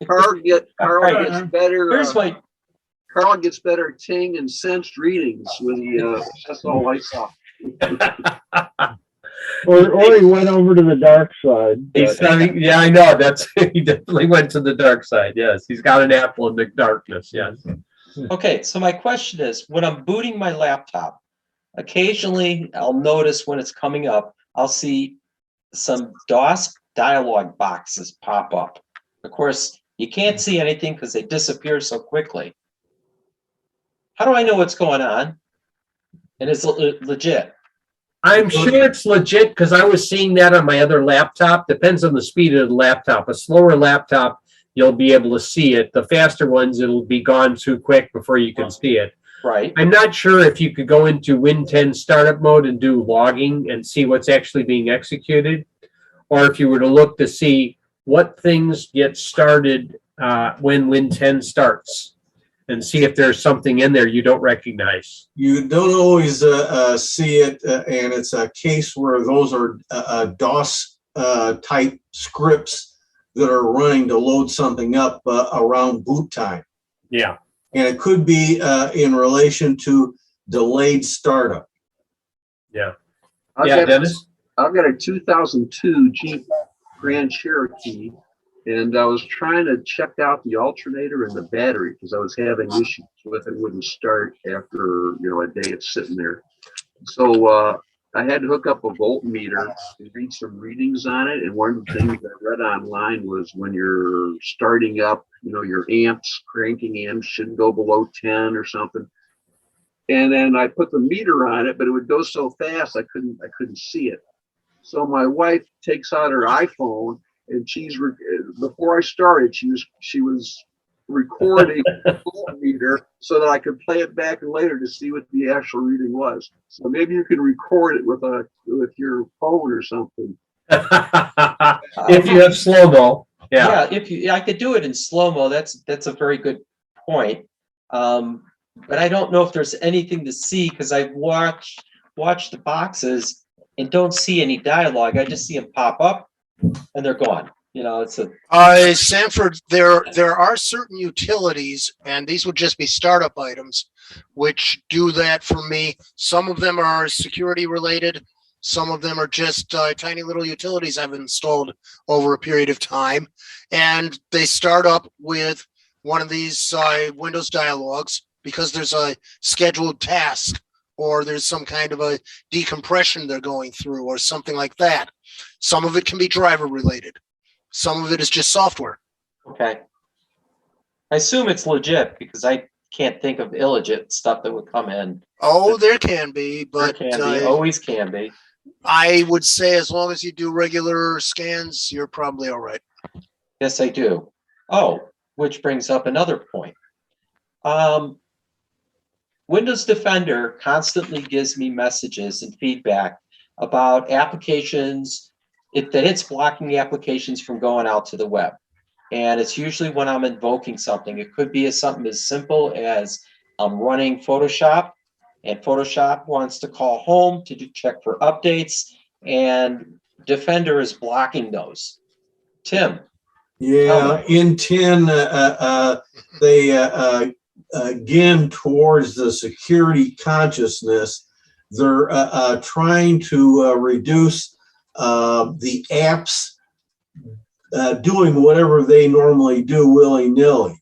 Carl gets Right. better. Here's my, Carl gets better ting and sensed readings when he sets all lights off. or he went over to the dark side. He's starting, yeah, I know. That's he definitely went to the dark side. Yes, he's got an apple in the darkness. Yes. okay, so my question is, when I'm booting my laptop, occasionally I'll notice when it's coming up, I'll see some DOS dialog boxes pop up. Of course, you can't see anything because they disappear so quickly. How do I know what's going on? And it's legit. I'm sure it's legit because I was seeing that on my other laptop. Depends on the speed of the laptop. A slower laptop, you'll be able to see it. The faster ones, it'll be gone too quick before you can see it. Right. I'm not sure if you could go into Win 10 startup mode and do logging and see what's actually being executed, or if you were to look to see what things get started when Win 10 starts and see if there's something in there you don't recognize. You don't always see it, and it's a case where those are DOS type scripts that are running to load something up around boot time. Yeah. And it could be in relation to delayed startup. Yeah. I've Yeah, got- Dennis? I've got a 2002 Jeep Grand Cherokee, and I was trying to check out the alternator and the battery because I was having issues with it. Wouldn't start after a day it's sitting there. So I had to hook up a voltmeter and read some readings on it. And one of the things I read online was when you're starting up, your amps, cranking amps shouldn't go below 10 or something. And then I put the meter on it, but it would go so fast I couldn't see it. So my wife takes out her iPhone, and before I started, she was recording the voltmeter so that I could play it back later to see what the actual reading was. So maybe you can record it with your phone or something. If you have slow-mo. Yeah. Yeah, I could do it in slow-mo. That's a very good point. But I don't know if there's anything to see because I've watched the boxes and don't see any dialogue. I just see them pop up and they're gone. It's a Sanford, there are certain utilities, and these would just be startup items, which do that for me. Some of them are security related. Some of them are just tiny little utilities I've installed over a period of time. And they start up with one of these Windows dialogues because there's a scheduled task or there's some kind of a decompression they're going through or something like that. Some of it can be driver related. Some of it is just software. okay. I assume it's legit because I can't think of illegit stuff that would come in. Oh, there can be, but There can be, always can be. I would say as long as you do regular scans, you're probably all right. Yes, I do. Oh, which brings up another point. Windows Defender constantly gives me messages and feedback about applications that it's blocking applications from going out to the web. And it's usually when I'm invoking something. It could be something as simple as I'm running Photoshop and Photoshop wants to call home to check for updates, and Defender is blocking those. Tim. Yeah, in 10, they again towards the security consciousness. They're trying to reduce the apps doing whatever they normally do willy-nilly.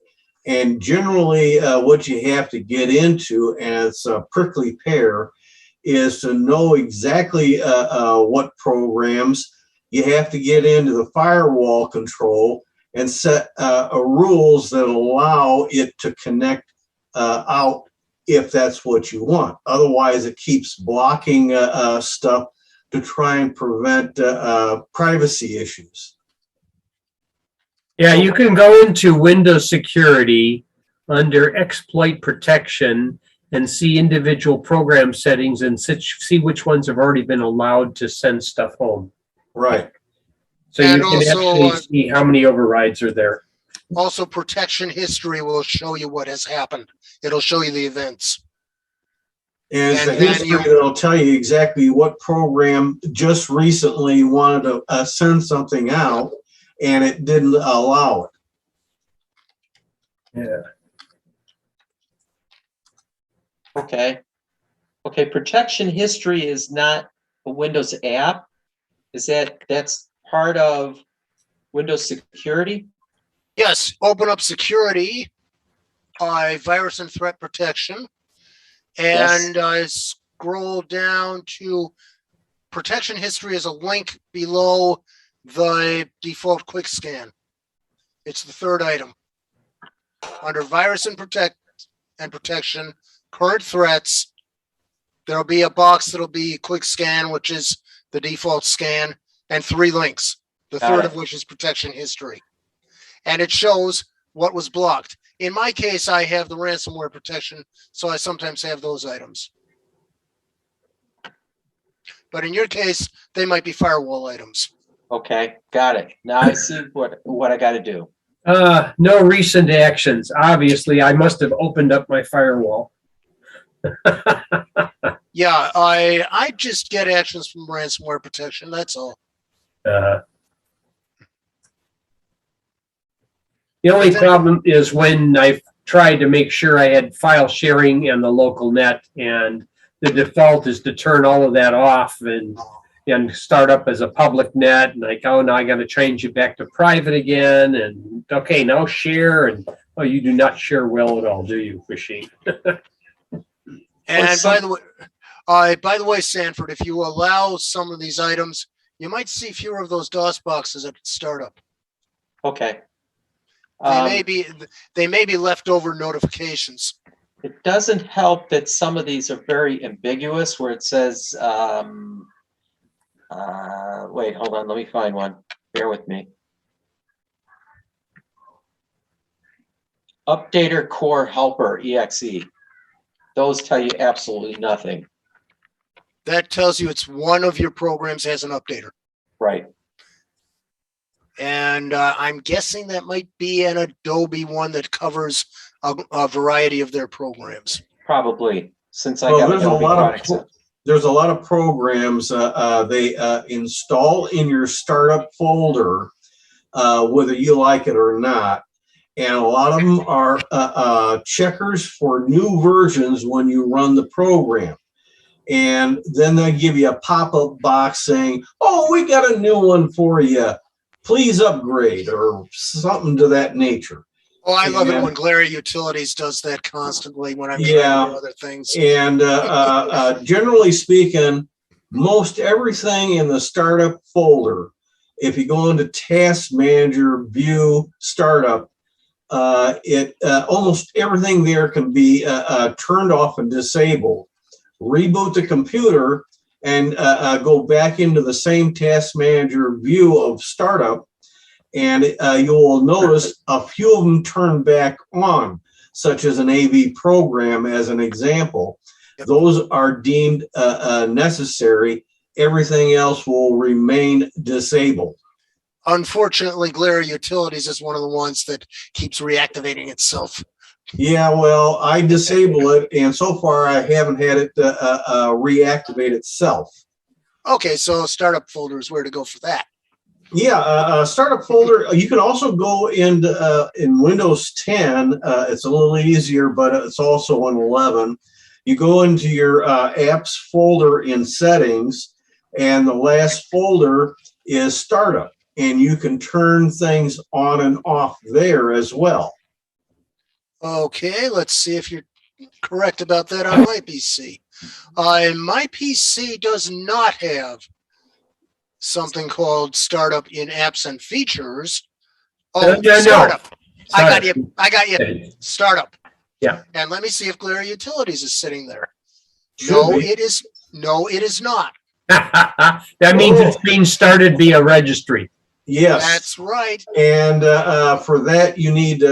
And generally, what you have to get into, and it's a prickly pear, is to know exactly what programs you have to get into the firewall control and set rules that allow it to connect out if that's what you want. Otherwise, it keeps blocking stuff to try and prevent privacy issues. Yeah, you can go into Windows Security under Exploit Protection and see individual program settings and see which ones have already been allowed to send stuff home. Right. So you And can also, actually see how many overrides are there. Also, protection history will show you what has happened. It'll show you the events. Is And the then history that'll tell you exactly what program just recently wanted to send something out, and it didn't allow it. Yeah. Okay. Okay, protection history is not a Windows app. That's part of Windows security? Yes, open up security, virus and threat protection, and scroll down to protection history is a link below the default quick scan. It's the third item. Under virus and protection, current threats, there'll be a box that'll be quick scan, which is the default scan, and 3 links, the third of which is protection history. And it shows what was blocked. In my case, I have the ransomware protection, so I sometimes have those items. But in your case, they might be firewall items. Okay, got it. Now I see what I got to do. No recent actions. Obviously, I must have opened up my firewall. Yeah, I just get actions from ransomware protection. That's all. The only problem is when I've tried to make sure I had file sharing and the local net, and the default is to turn all of that off and start up as a public net. And like, oh, now I got to change it back to private again. And okay, now share. And oh, you do not share well at all, do you, machine? And by the way, Sanford, if you allow some of these items, you might see fewer of those DOS boxes at startup. Okay. They may be leftover notifications. It doesn't help that some of these are very ambiguous, where it says, wait, hold on, let me find one. Bear with me. Updater core helper exe. Those tell you absolutely nothing. That tells you it's one of your programs has an updater. Right. And I'm guessing that might be an Adobe one that covers a variety of their programs. Probably, since I have Adobe products. There's a lot of programs they install in your startup folder, whether you like it or not. And a lot of them are checkers for new versions when you run the program. And then they give you a pop-up box saying, oh, we got a new one for you. Please upgrade, or something to that nature. Oh, I love it when Glary Utilities does that constantly when I'm trying to do other things. And generally speaking, most everything in the startup folder, if you go into Task Manager, View, Startup, almost everything there can be turned off and disabled. Reboot the computer and go back into the same Task Manager view of startup, and you will notice a few of them turn back on, such as an AV program as an example. Yep. Those are deemed necessary. Everything else will remain disabled. Unfortunately, Glary Utilities is one of the ones that keeps reactivating itself. Yeah, well, I disable it, and so far I haven't had it reactivate itself. Okay, so startup folder is where to go for that. Yeah, startup folder. You can also go in Windows 10. It's a little easier, but it's also in 11. You go into your apps folder in settings, and the last folder is startup, and you can turn things on and off there as well. Okay, let's see if you're correct about that on my PC. My PC does not have something called startup in apps and features. Oh, startup. No. I got you. Startup. Yeah. And let me see if Glary Utilities is sitting there. No, it is not. That means it's being started via registry. Yes. That's right. And for that, you need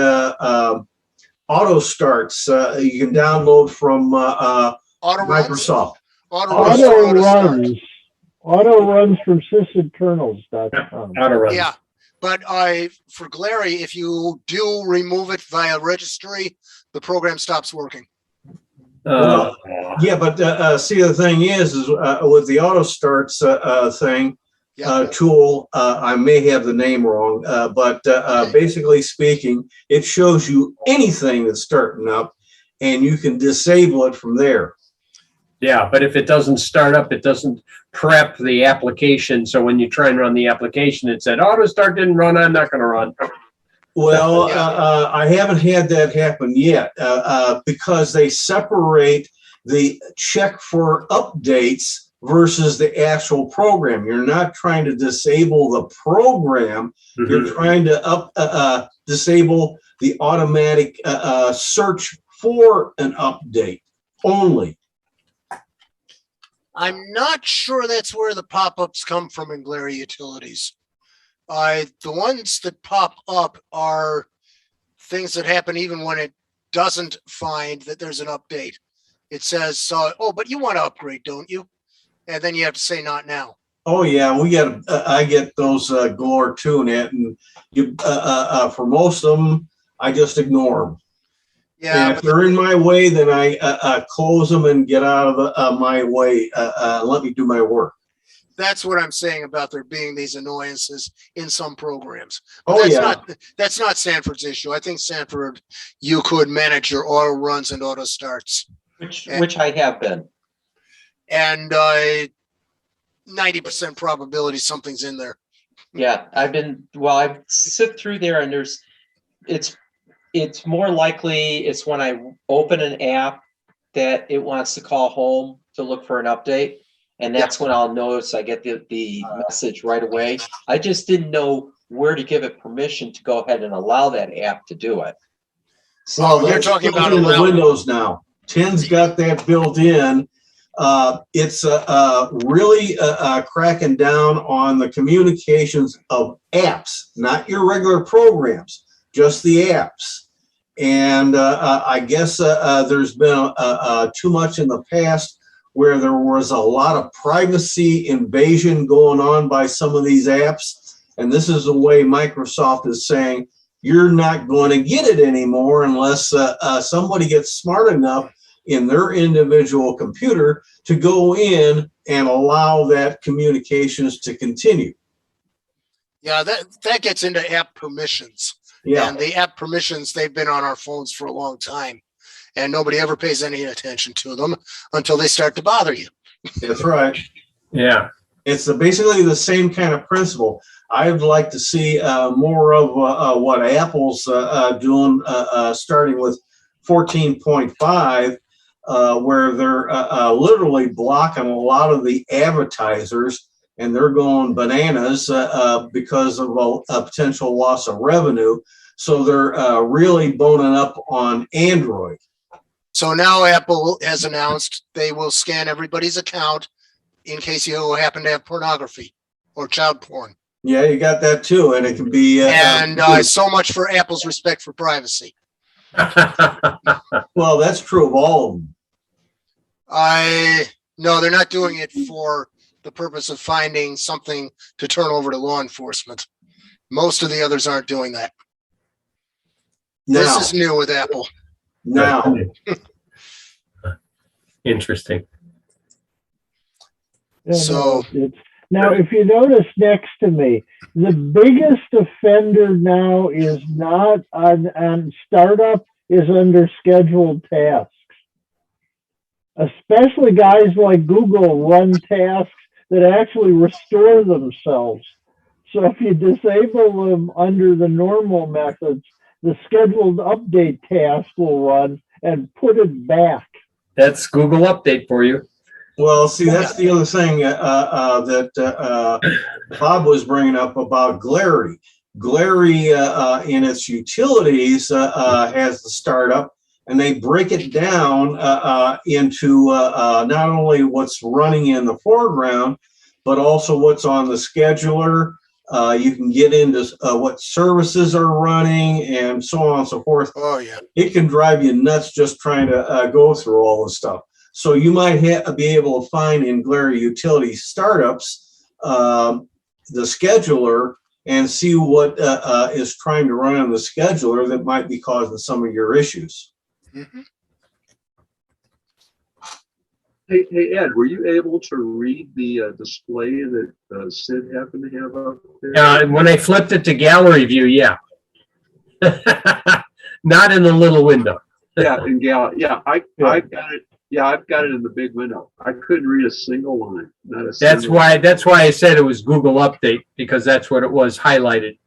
auto starts. You can download from Microsoft. Auto runs from sysadkernels.com. Yeah, But for Glary, if you do remove it via registry, the program stops working. Well, yeah, but see, the thing is with the auto starts thing, Yeah. tool, I may have the name wrong, but Okay. basically speaking, it shows you anything that's starting up, and you can disable it from there. Yeah, but if it doesn't start up, it doesn't prep the application. So when you try and run the application, it said auto start didn't run. I'm not going to run. Well, Yeah. I haven't had that happen yet because they separate the check for updates versus the actual program. You're not trying to disable the program. Mm-hmm. You're trying to disable the automatic search for an update only. I'm not sure that's where the pop-ups come from in Glary Utilities. The ones that pop up are things that happen even when it doesn't find that there's an update. It says, "Oh, but you want to upgrade, don't you?" And then you have to say, "Not now." Oh yeah, we get. I get those galore too, Nat, and you. For most of them, I just ignore them. Yeah, And if they're in my way, then I close them and get out of my way. Let me do my work. that's what I'm saying about there being these annoyances in some programs. But Oh yeah. That's not Sanford's issue. I think Sanford, you could manage your auto runs and auto starts, Which I have been. and 90% probability something's in there. Yeah, I've sift through there, and it's more likely it's when I open an app that it wants to call home to look for an update. And that's when I'll notice I get the message right away. I just didn't know where to give it permission to go ahead and allow that app to do it. So you're talking about in the allowing- Windows now. 10's got that built in. It's really cracking down on the communications of apps, not your regular programs, just the apps. And I guess there's been too much in the past where there was a lot of privacy invasion going on by some of these apps. And this is the way Microsoft is saying, you're not going to get it anymore unless somebody gets smart enough in their individual computer to go in and allow that communications to continue. Yeah, that gets into app permissions. Yeah. And the app permissions, they've been on our phones for a long time. And nobody ever pays any attention to them until they start to bother you. That's right. Yeah. It's basically the same kind of principle. I'd like to see more of what Apple's doing, starting with 14.5, where they're literally blocking a lot of the advertisers, and they're going bananas because of a potential loss of revenue. So they're really boning up on Android. So now Apple has announced they will scan everybody's account in case you happen to have pornography or child porn. Yeah, you got that too, and it can be. So much for Apple's respect for privacy. Well, that's true of all of them. No, they're not doing it for the purpose of finding something to turn over to law enforcement. Most of the others aren't doing that. This is new with Apple. Now. Interesting. So now, if you notice next to me, the biggest offender now is not on startup, is under scheduled tasks. Especially guys like Google run tasks that actually restore themselves. So if you disable them under the normal methods, the scheduled update task will run and put it back. That's Google Update for you. Well, see, that's the other thing that Bob was bringing up about Glary. Glary, in its utilities, has the startup, and they break it down into not only what's running in the foreground, but also what's on the scheduler. You can get into what services are running and so on and so forth. Oh, yeah. It can drive you nuts just trying to go through all this stuff. So you might be able to find in Glary Utility startups the scheduler and see what is trying to run on the scheduler that might be causing some of your issues. Mhm. Hey, Ed, were you able to read the display that Sid happened to have up there? When I flipped it to gallery view, yeah. Not in the little window. Yeah, in gallery. Yeah, I've got it. Yeah, I've got it in the big window. I couldn't read a single line. Not a That's single why. That's why I said it was Google Update, because that's what it was highlighted.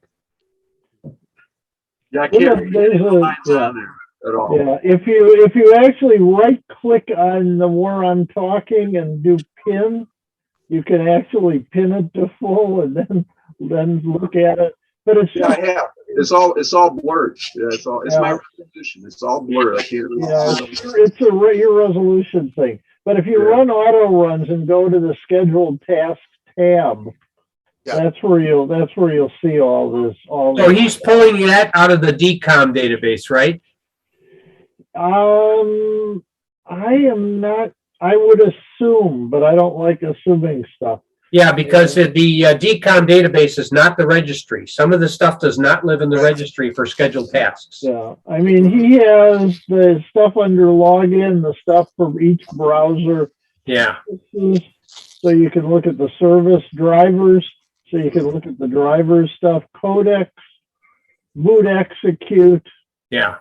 Yeah, I can't read any lines on there at all. Yeah, if you actually right click on the where I'm talking and do pin, you can actually pin it to full and then look at it. But it's Yeah, I have. It's all blurred. Yeah, it's my resolution. It's all blurred. I can't read. Yeah, it's your resolution thing. But if you run auto runs and go to the scheduled tasks tab, that's where you'll see all this. So he's pulling that out of the DCOM database, right? I am not. I would assume, but I don't like assuming stuff. Yeah, because the DCOM database is not the registry. Some of the stuff does not live in the registry for scheduled tasks. Yeah, I mean, he has the stuff under login, the stuff for each browser. Yeah. So you can look at the service drivers. So you can look at the drivers stuff, codecs, boot execute. Yeah.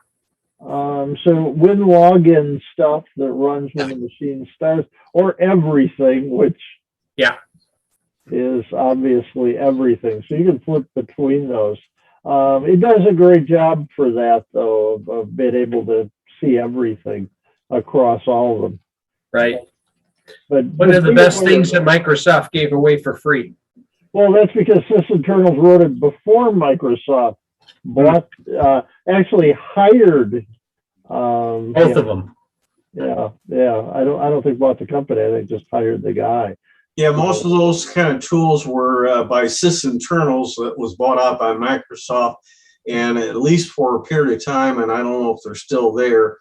So win login stuff that runs when the machine starts, or everything, which is obviously everything. So you can flip between those. It does a great job for that, though, of being able to see everything across all of them. Right. But one of the best things that Microsoft gave away for free. Well, that's because Sysinternals wrote it before Microsoft actually hired both of them. Yeah. I don't think bought the company. I think just hired the guy. Yeah, most of those kind of tools were by Sysinternals that was bought out by Microsoft, and at least for a period of time, and I don't know if they're still there,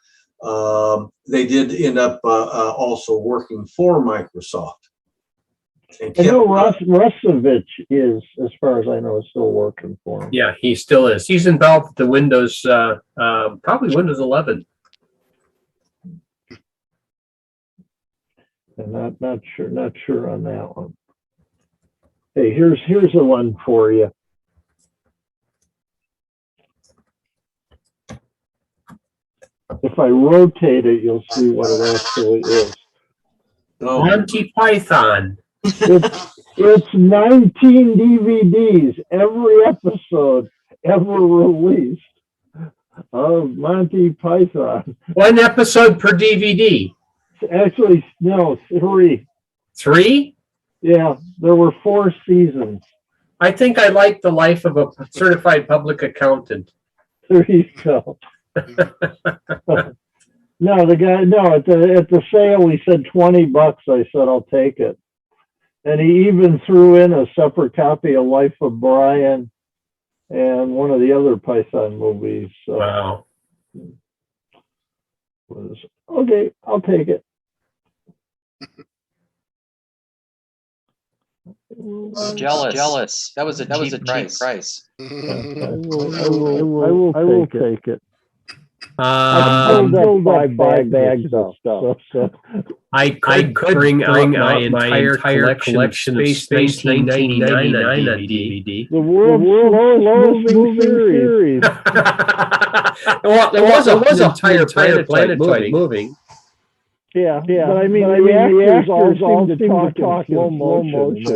they did end up also working for Microsoft. I know Rusovich is, as far as I know, is still working for him. Yeah, he still is. He's involved with the Windows, probably Windows 11. And not sure on that one. Hey, here's the one for you. If I rotate it, you'll see what it actually is. Monty Python. It's 19 DVDs, every episode ever released of Monty Python. One episode per DVD. Actually, no, 3. 3? Yeah, there were 4 seasons. I think I like the life of a certified public accountant. There you go. No, the guy, at the sale, he said $20. I said, I'll take it. And he even threw in a separate copy of Life of Brian and one of the other Python movies. So wow. Okay, I'll take it. Jealous. That was a cheap price. I will take it. I filled up 5 bags of stuff. So. I could bring out my entire collection of Space 1999 on DVD. The world's slowest moving series. Well, there was an entire planetoid moving. Yeah, but I mean, the actors all seem to talk in slow motion.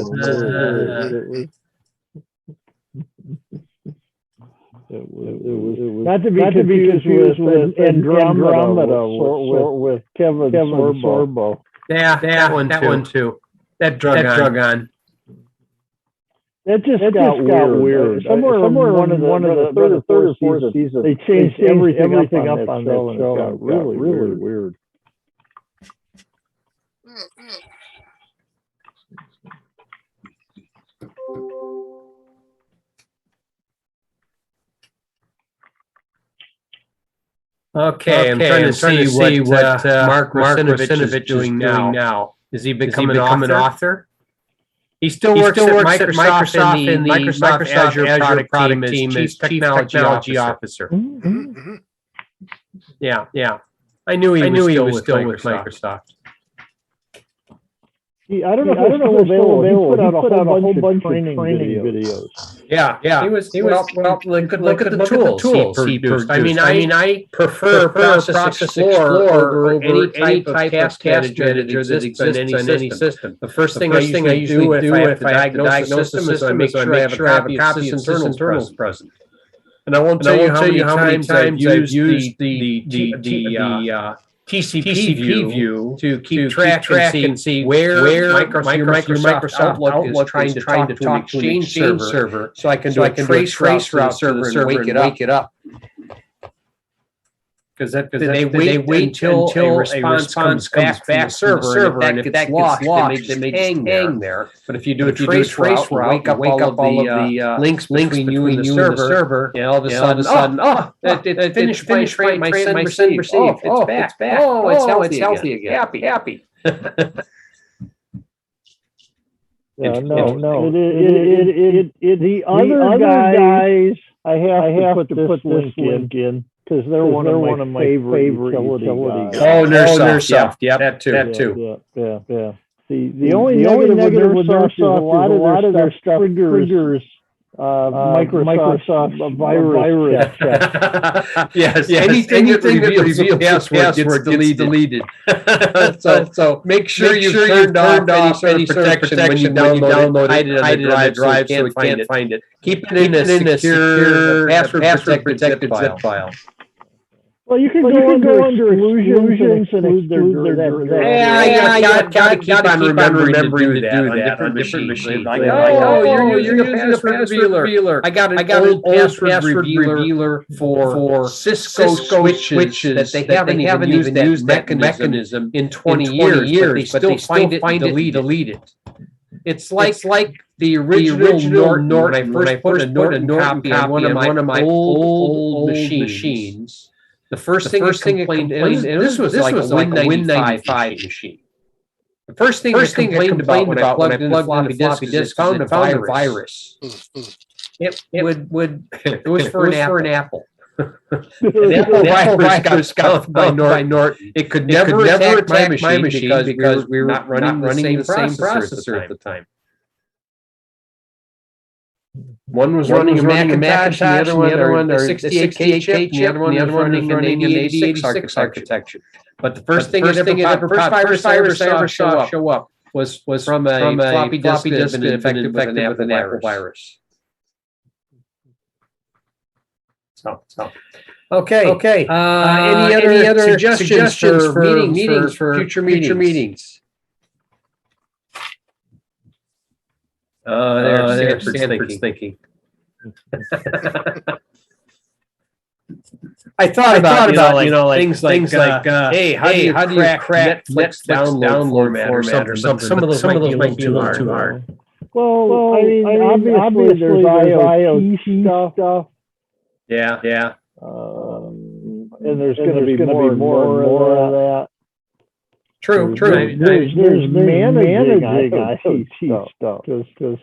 It was not to be confused with Andromeda with Kevin Sorbo. Yeah, that one too. That drug on. That just got weird. Somewhere in one of the third or fourth season, they changed everything up on that show. It got really weird. Okay, I'm trying to see what Mark Russinovich is doing now. Is he becoming an author? He still works at Microsoft in the Microsoft Azure product team as Chief Technology Officer. Mm-hmm. Yeah. I knew he was still with Microsoft. I don't know if it's still available. He put out a whole bunch of training videos. Yeah. He was well, look at the tools he produced. I mean, I prefer Process Explorer over any type of task manager that exists in any system. The first thing I usually do if I have to diagnose a system is I make sure I have a copy of sysinternals present. And I won't tell you how many times I've used the TCP view to keep track and see where Microsoft Outlook is trying to talk to an Exchange server, so I can do a trace route to the server and wake it up. Because they wait until a response comes back from the server, and if that gets lost, they may just hang there. But if you do a trace route, wake up all of the links between you and the server, and all of a sudden, it finished my send receive. It's back. Oh, it's healthy again. Happy. No. The other guys, I have to put this link in. Because they're one of my favorite utility guys. Oh, Nursoft. Yeah, that too. Yeah. The only negative with Nursoft is a lot of their stuff triggers Microsoft virus check. Yes. Anything that reveals a password gets deleted. so make sure you turned off any sort of protection when you download it, hide it on the drive so we can't find it. Keep it in a secure, password protected zip file. Well, you can go under exclusions and exclude their Yeah, gotta keep on remembering to do that on different machines. You're using a password revealer. I got an old password revealer for Cisco switches that they haven't even used that mechanism in 20 years, but they still find it and delete it. It's like the original Norton when I first put a Norton copy on one of my old machines. The first thing it complained, and this was like a Win95 machine. The first thing it complained about when I plugged in the floppy disk is it found a virus. It was for an Apple. The Apple virus got by Norton. It could never attack my machine because we were not running the same processor at the time. One was running a Macintosh, the other one a 68K chip, and the other one was running an 86 architecture. But the first thing it ever popped, first virus I ever saw show up was from a floppy disk that had been infected with an Apple virus. Okay. Any other suggestions for meetings for future meetings? There's Stanford's thinking. I thought about things like hey, how do you crack Netflix download format or something? Some of those might be a little too hard. Well, I mean, obviously there's IoT stuff. Yeah. And there's going to be more of that. True. There's managing IoT stuff. Because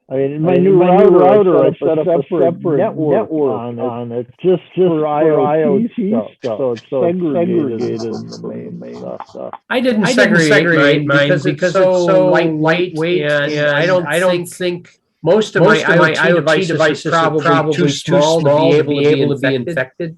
I mean, in my new router, I set up a separate network on it just for IoT stuff. So it's segregated in the main stuff. I didn't segregate mine because it's so lightweight, and I don't think most of my IoT devices are probably too small to be able to be infected.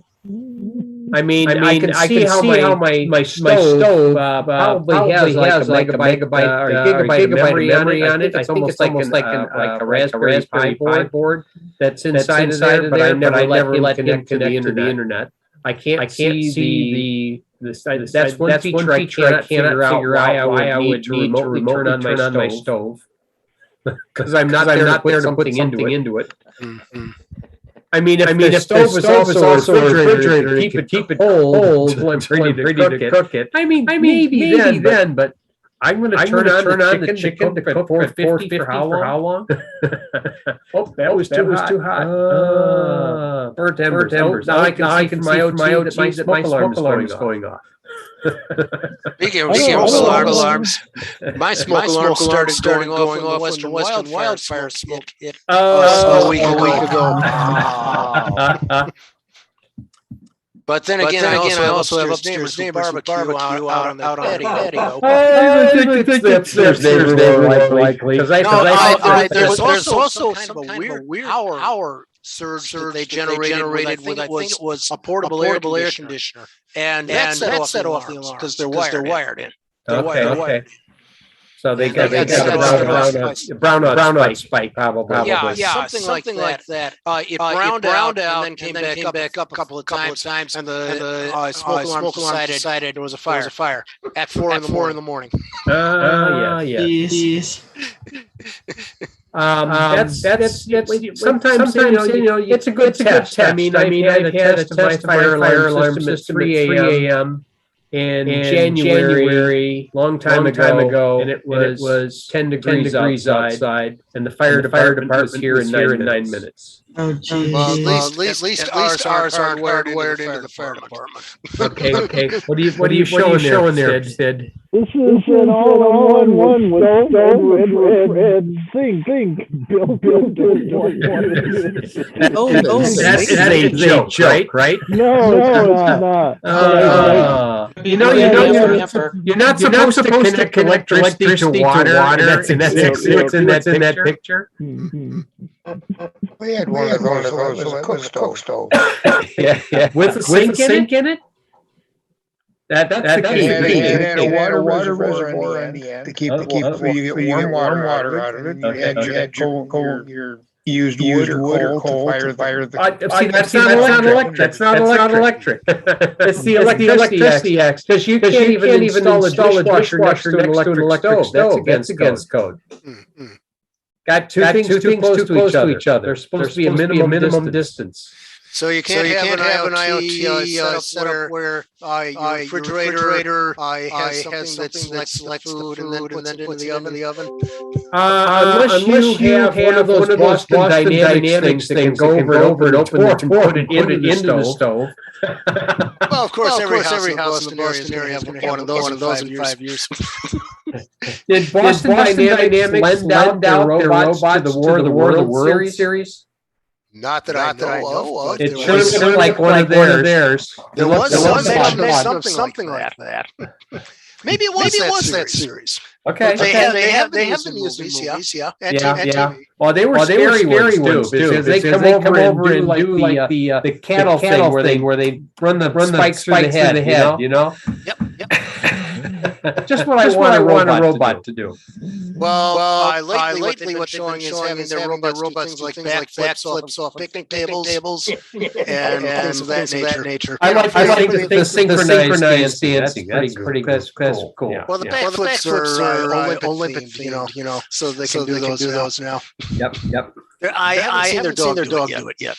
I mean, I can see how my stove probably has like a megabyte or gigabyte of memory on it. I think it's almost like a Raspberry Pi board that's inside of there, but I never let him connect to the internet. I can't see that's one feature I cannot figure out why I would need to remotely turn on my stove because I'm not there to put something into it. I mean, if the stove is also a refrigerator, keep it cold until I'm ready to cook it. I mean, maybe then, but I'm going to turn on the chicken to cook 450 for how long? Oh, that was too hot. Burnt embers. Now I can see my OT that my smoke alarm is going off. Speaking of I don't- smoke I don't- alarms, my smoke alarm started going off when the Western wildfire smoke hit a week ago. But then again, I also have upstairs neighbors barbecue out on the patio. I think it's neighbor likely. There's also some kind of weird power surge that they generated with, I think it was a portable air conditioner. And that set off the alarms because they're wired in. Okay. So they got They a brownout spike probably. Yeah, something like that. It browned out and then came back up a couple of times, and the smoke alarm decided there was a fire at 4 in the morning. Yes. That's sometimes it's a good test. I mean, I had a test of my fire alarm system at 3 a.m. in January, long time ago, and it was 10 degrees outside, and the fire department was here in 9 minutes. Oh, geez. Well, at least ours aren't wired into the fire department. Okay. What are you showing there, Sid? This is an all-in-one with stove and sink. Built That's a joke, right? No, it's not. You're not supposed to connect electricity to water, and that's what's in that picture. We had one of those. It was a cook stove. Yeah. With a sink in it? That's the key. It had a water reservoir in the end to keep so you get warm water out of it. You had your used wood or coal to fire the. See, that's not electric. That's not electric. It's the electricity act, because you can't even install a dishwasher next to an electric stove. That's against code. Got two things too close to each other. There's supposed to be a minimum distance. So you can't have an IoT set up where your refrigerator has something that selects the food and then puts it into the oven. Unless you have one of those Boston Dynamics that can go over and open it and put it into the stove. Well, of course, every house in the Boston area has one of those in 5 years. Did Boston Dynamics lend out their robots to the War of the Worlds series? Not that I know of. It should have been like one of theirs. There was mention of something like that. Maybe it was that series. Okay. They have been used in movies, yeah. And TV. Well, they were scary ones too, because they come over and do like the cattle thing where they run the spikes through the head, you know? Yep. Just what I want a robot to do. Well, lately what's showing is having their robots do things like backflips off picnic tables and things of that nature. I like the synchronized dancing. That's pretty cool. Well, the backflips are Olympic themed, you know, so they can do those now. Yep. I haven't seen their dog do it yet.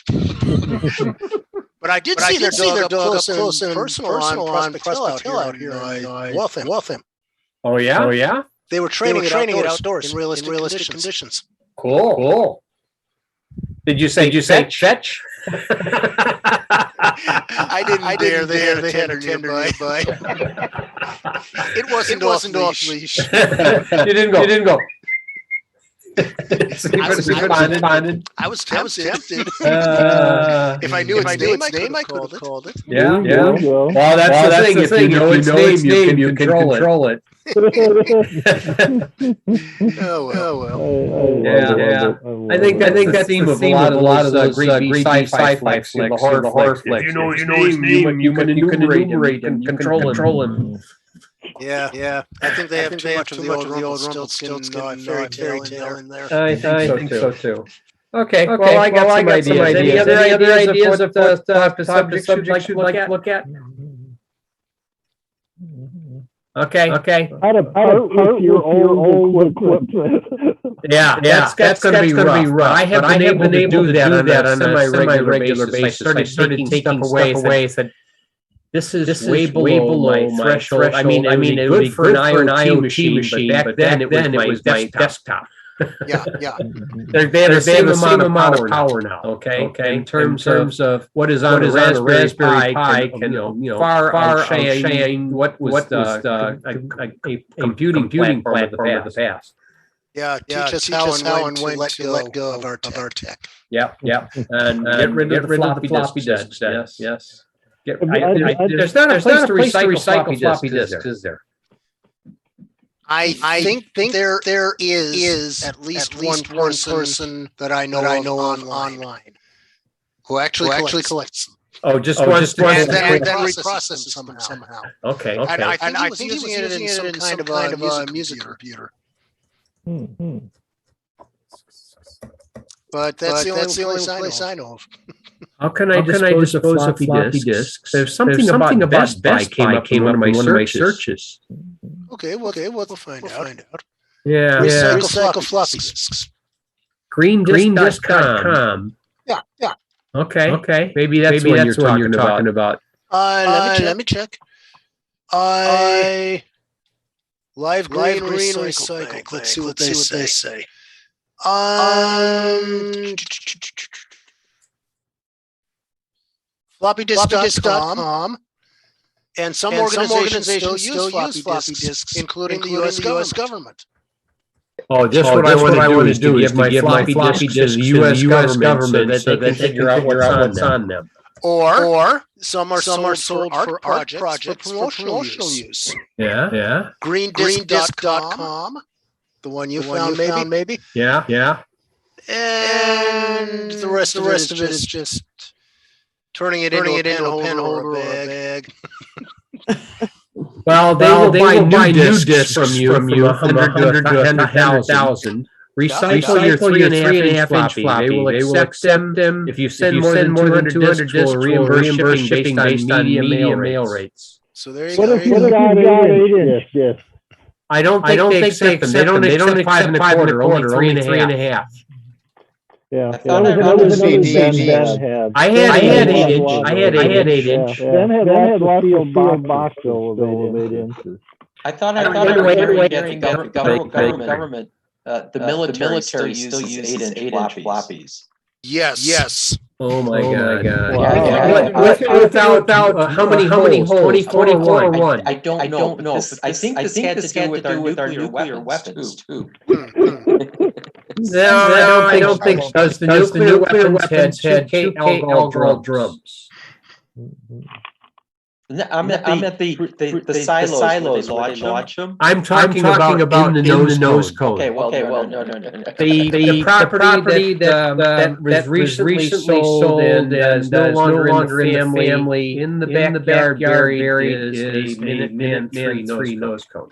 But I did see their dog up close and personal on Prospect Hill out here in Waltham. Oh yeah. They were training it outdoors in realistic conditions. Cool. Did you say fetch? I didn't dare. They had a tender nearby. It wasn't off leash. You didn't go. I was tempted. If I knew its name, I could have called it. Yeah. Well, that's the thing. If you know its name, you can control it. Oh well. Yeah. I think that's the theme of a lot of those great sci-fi flicks, the horror flicks. You know his name, you can enumerate him, control him. Yeah. I think they have too much of the old Rumpelstiltskin fairy tale in there. I think so too. Okay. Well, I got some ideas. Any other ideas of the subjects you'd like to look at? Okay. How to part with your old equipment. Yeah, that's going to be rough. I have been able to do that on a semi-regular basis. I started taking stuff away. Said, this is way below my threshold. I mean, it would be good for an IoT machine, but back then it was my desktop. Yeah. They have the same amount of power now. Okay. In terms of what is on a Raspberry Pi can far outshine what was a computing platform of the past. Yeah, teach us how and when to let go of our tech. Yep. And get rid of the floppy disks. Yes. There's not a place to recycle floppy disks, is there? I think there is at least one person that I know online who actually collects them. Oh, just and once. then reprocesses them somehow. Okay. And I think he was using it in some kind of a music computer. But that's the only place I know of. How can I dispose of floppy disks? There's something about Best Buy came up in one of my searches. Okay, we'll find out. Yeah. Recycle floppy disks. Greendisc.com. Yeah. Okay. Maybe that's what you're talking about. Let me check. Live green recycle. Let's see what they say. Floppydisk.com. And some organizations still use floppy disks, including the U.S. government. Oh, just what I want to do is give my floppy disks to the U.S. government so that they can figure out what's on them. Or some are sold for art projects for promotional use. Yeah. Greendisc.com, the one you found maybe. Yeah. And the rest of it is just turning it into a pen holder or a bag. Well, they will buy new discs from you from 100 to 100,000. Recycle your 3.5 inch floppy. They will accept them. If you send more than 200 discs, we'll reimburse shipping based on medium mail rates. So there you What go. if you got 8-inch discs? I don't think they accept them. They don't accept 5 1/4, only 3.5. Yeah, I that thought was I another remember thing seeing Ben had. I had 8-inch. I had 8-inch. Ben had lots of steel boxes of 8-inches. I thought I Anyway, remember hearing that the government, the military still uses 8-inch floppies. Yes. Oh my God. Wow. Without how many holes? 24 or 1? I don't know. I think this had to do with our nuclear weapons too. No, I don't think so. Because the nuclear weapons had 2K alcohol drums. I'm at the silos where they launch them. I'm talking about in the nose cone. Okay, well, no. The property that was recently sold and is no longer in the family in the backyard buried is a Minuteman 3 nose cone.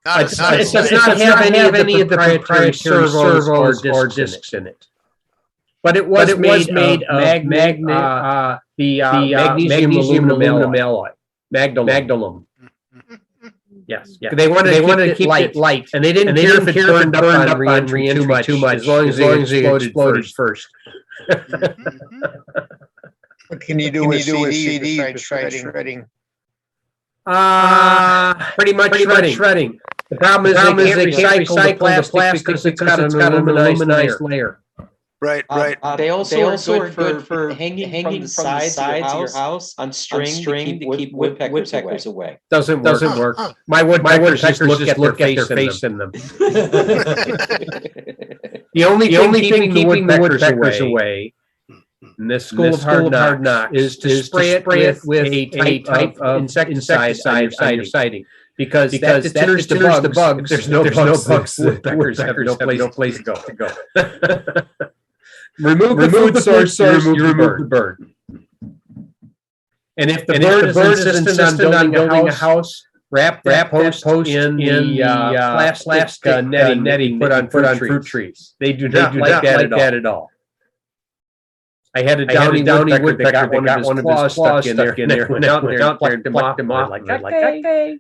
It does not have any of the proprietary servos or discs in it. But it was made of the magnesium aluminum alloy, Magdalum. Yes. They wanted to keep it light, and they didn't care if it burned up on re-entry too much, as long as they exploded first. What can you do with CD besides shredding? Pretty much shredding. The problem is they can't recycle the plastic because it's got an aluminized layer. Right. They also are good for hanging from the sides of your house on string to keep woodpeckers away. Doesn't work. My woodpeckers just look at their face in them. The only thing keeping the woodpeckers away in this school of hard knocks is to spray it with a type of insecticide on your siding. Because that deters the bugs. There's no bugs. Woodpeckers have no place to go. Remove the food source, you remove the bird. And if the bird is insistent on building a house, wrap that post in the plastic netting put on fruit trees. They do not like that at all. I had a downy woodpecker that got one of his claws stuck in there, and went out there and plucked him off. Like, okay.